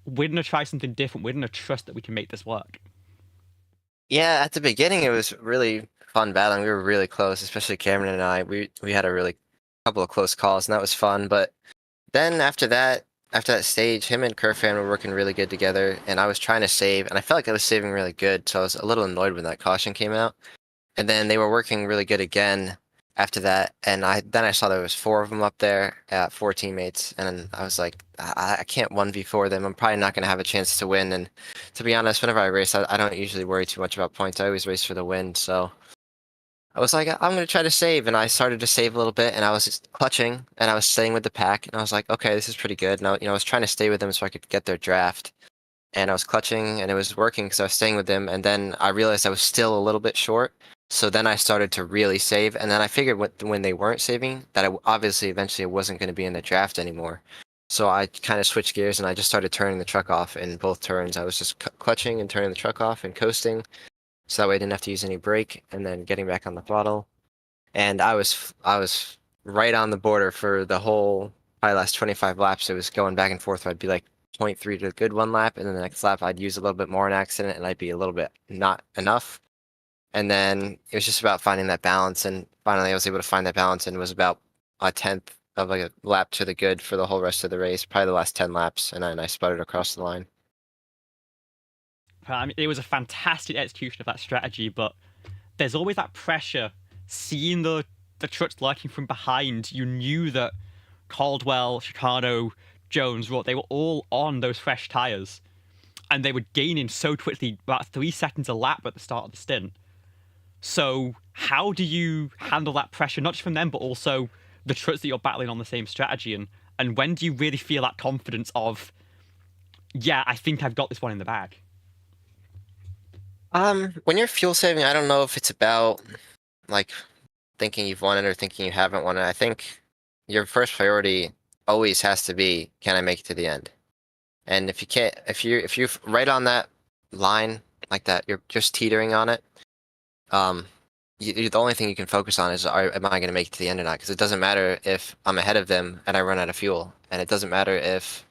we're going to try something different, we're going to trust that we can make this work. Yeah, at the beginning it was really fun battling. We were really close, especially Cameron and I. We had a really couple of close calls, and that was fun. But then after that stage, him and Kerfan were working really good together, and I was trying to save, and I felt like I was saving really good, so I was a little annoyed when that caution came out. And then they were working really good again after that, and I saw there was 4 of them up there, 4 teammates, and I was like, I can't 1v4 them. I'm probably not going to have a chance to win. And to be honest, whenever I race, I don't usually worry too much about points. I always race for the win, so I was like, I'm going to try to save, and I started to save a little bit, and I was just clutching, and I was staying with the pack, and I was like, okay, this is pretty good. And I was trying to stay with them so I could get their draft, and I was clutching, and it was working because I was staying with them, and then I realized I was still a little bit short. So then I started to really save, and then I figured when they weren't saving, that obviously eventually it wasn't going to be in the draft anymore. So I kind of switched gears, and I just started turning the truck off in both turns. I was just clutching and turning the truck off and coasting, so that way I didn't have to use any brake, and then getting back on the throttle. And I was right on the border for the whole probably last 25 laps. It was going back and forth. I'd be like 0.3 to a good one lap, and then the next lap I'd use a little bit more in accident, and I'd be a little bit not enough. And then it was just about finding that balance, and finally I was able to find that balance, and it was about a tenth of like a lap to the good for the whole rest of the race, probably the last 10 laps, and then I sputtered across the line. I mean, it was a fantastic execution of that strategy, but there's always that pressure. Seeing the trucks lurking from behind, you knew that Caldwell, Chicano, Jones, they were all on those fresh tyres, and they were gaining so quickly, about 3 seconds a lap at the start of the stint. So how do you handle that pressure, not just from them, but also the trucks that you're battling on the same strategy? And when do you really feel that confidence of, yeah, I think I've got this one in the bag? When you're fuel saving, I don't know if it's about like thinking you've won it or thinking you haven't won it. I think your first priority always has to be, can I make it to the end? And if you can't, if you're right on that line like that, you're just teetering on it. The only thing you can focus on is, am I going to make it to the end or not? Because it doesn't matter if I'm ahead of them and I run out of fuel, and it doesn't matter if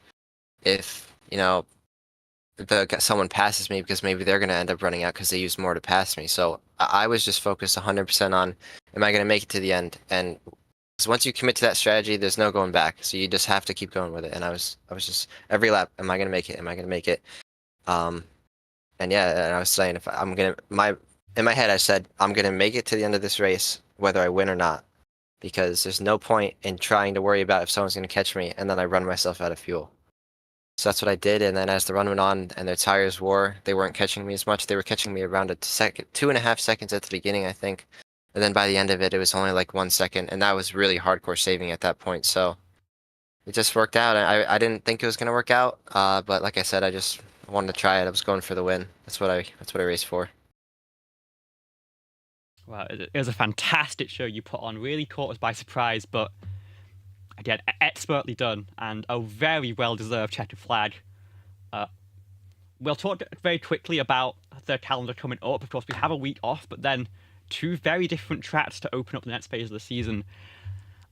someone passes me, because maybe they're going to end up running out because they used more to pass me. So I was just focused 100% on, am I going to make it to the end? And once you commit to that strategy, there's no going back. So you just have to keep going with it. And I was just every lap, am I going to make it? Am I going to make it? And yeah, and I was saying, if I'm gonna in my head, I said, I'm going to make it to the end of this race, whether I win or not, because there's no point in trying to worry about if someone's going to catch me and then I run myself out of fuel. So that's what I did. And then as the run went on and their tires wore, they weren't catching me as much. They were catching me around 2.5 seconds at the beginning, I think. And then by the end of it, it was only like 1 second. And that was really hardcore saving at that point. So it just worked out. I didn't think it was going to work out. But like I said, I just wanted to try it. I was going for the win. That's what I raced for. Well, it was a fantastic show you put on. Really caught us by surprise, but again, expertly done, and a very well-deserved checkered flag. We'll talk very quickly about the calendar coming up. Of course, we have a week off, but then 2 very different tracks to open up the next phase of the season.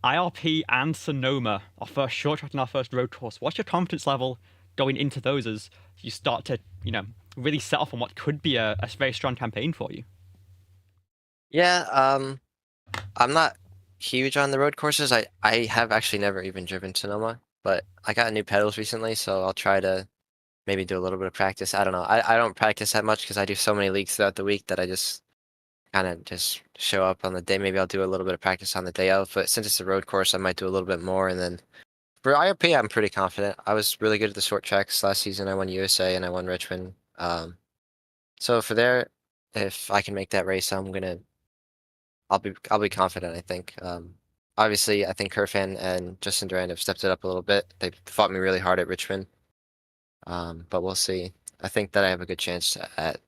IRP and Sonoma, our first short track and our first road course. What's your confidence level going into those as you start to, really set off on what could be a very strong campaign for you? Yeah, I'm not huge on the road courses. I have actually never even driven Sonoma, but I got new pedals recently, so I'll try to maybe do a little bit of practice. I don't know. I don't practice that much because I do so many leagues throughout the week that I just kind of just show up on the day. Maybe I'll do a little bit of practice on the day of, but since it's a road course, I might do a little bit more. And then for IRP, I'm pretty confident. I was really good at the short tracks last season. I won USA and I won Richmond. So for there, if I can make that race, I'll be confident, I think. obviously, I think Kerfan and Justin Durand have stepped it up a little bit. They fought me really hard at Richmond, but we'll see. I think that I have a good chance at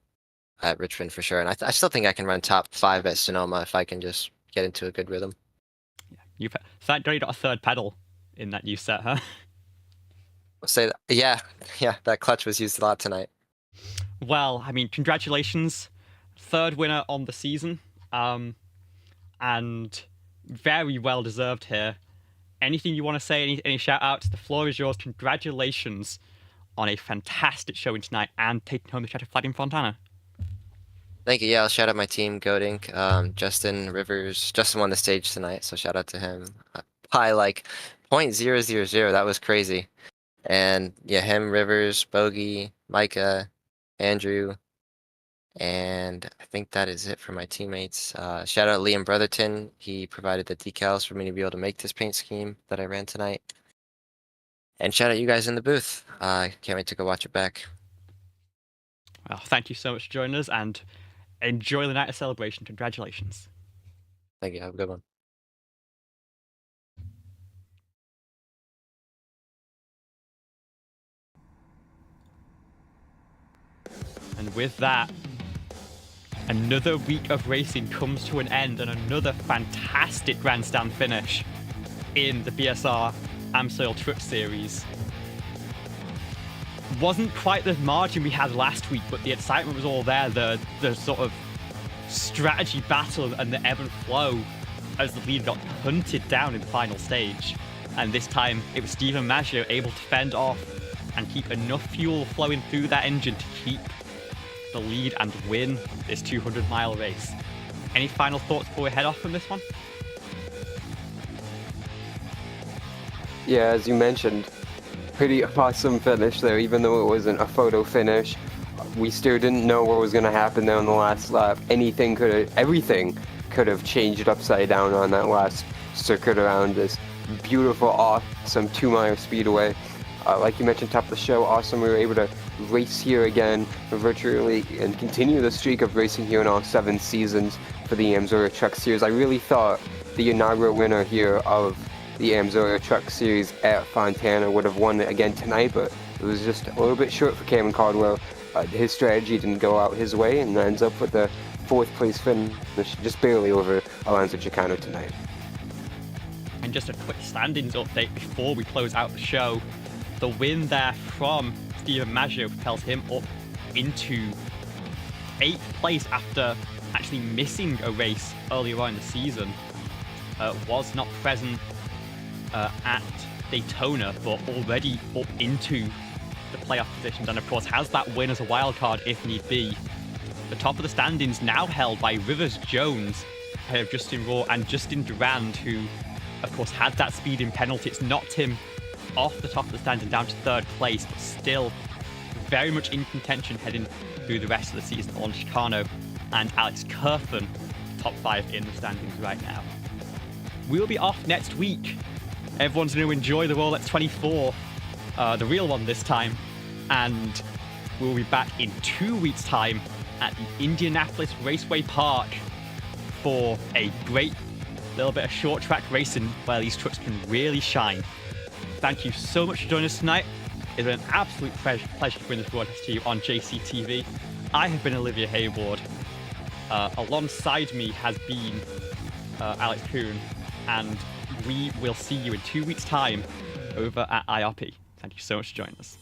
Richmond for sure, and I still think I can run top 5 at Sonoma if I can just get into a good rhythm. You thank God you got a third pedal in that new set, huh? I'll say that. Yeah, that clutch was used a lot tonight. Well, I mean, congratulations, third winner on the season, and very well deserved here. Anything you want to say? Any shout outs? The floor is yours. Congratulations on a fantastic showing tonight and taking home the Shattered Flag in Fontana. Thank you. Yeah, I'll shout out my team, Goat Inc. Justin Rivers. Justin won the stage tonight, so shout out to him. By like 0.000, that was crazy. And yeah, him, Rivers, Bogey, Micah, Andrew, and I think that is it for my teammates. Shout out Liam Brotherton. He provided the decals for me to be able to make this paint scheme that I ran tonight. And shout out you guys in the booth. Can't wait to go watch it back. Well, thank you so much for joining us and enjoy the night of celebration. Congratulations. Thank you. Have a good one. And with that, another week of racing comes to an end and another fantastic grandstand finish in the BSR AMSOIL Truck Series. Wasn't quite the margin we had last week, but the excitement was all there. The sort of strategy battle and the ebb and flow as the lead got hunted down in the final stage. And this time it was Stephen Maggio able to fend off and keep enough fuel flowing through that engine to keep the lead and win this 200-mile race. Any final thoughts before we head off from this one? Yeah, as you mentioned, pretty awesome finish there, even though it wasn't a photo finish. We still didn't know what was going to happen there on the last lap. Everything could have changed upside down on that last circuit around this beautiful, awesome 2-mile speedway. Like you mentioned, top of the show, awesome. We were able to race here again virtually and continue the streak of racing here in all 7 seasons for the AMSOIL Truck Series. I really thought the inaugural winner here of the AMSOIL Truck Series at Fontana would have won it again tonight, but it was just a little bit short for Cameron Caldwell. His strategy didn't go out his way and ends up with a 4th place finish, just barely over Alonso Chicano tonight. And just a quick standings update before we close out the show. The win there from Stephen Maggio propels him up into 8th place after actually missing a race earlier on in the season. Was not present at Daytona, but already up into the playoff positions, and of course has that win as a wild card if need be. The top of the standings now held by Rivers Jones, ahead of Justin Raw and Justin Durand, who of course had that speeding penalty. It's knocked him off the top of the standings down to 3rd place, but still very much in contention heading through the rest of the season. On Chicano and Alex Kerfan, top 5 in the standings right now. We'll be off next week. Everyone's going to enjoy the Rolex 24, the real one this time, and we'll be back in 2 weeks' time at the Indianapolis Raceway Park for a great little bit of short track racing where these trucks can really shine. Thank you so much for joining us tonight. It's been an absolute pleasure to bring this broadcast to you on JCTV. I have been Olivia Hayward. Alongside me has been Alex Kuhn, and we will see you in 2 weeks' time over at IRP. Thank you so much for joining us.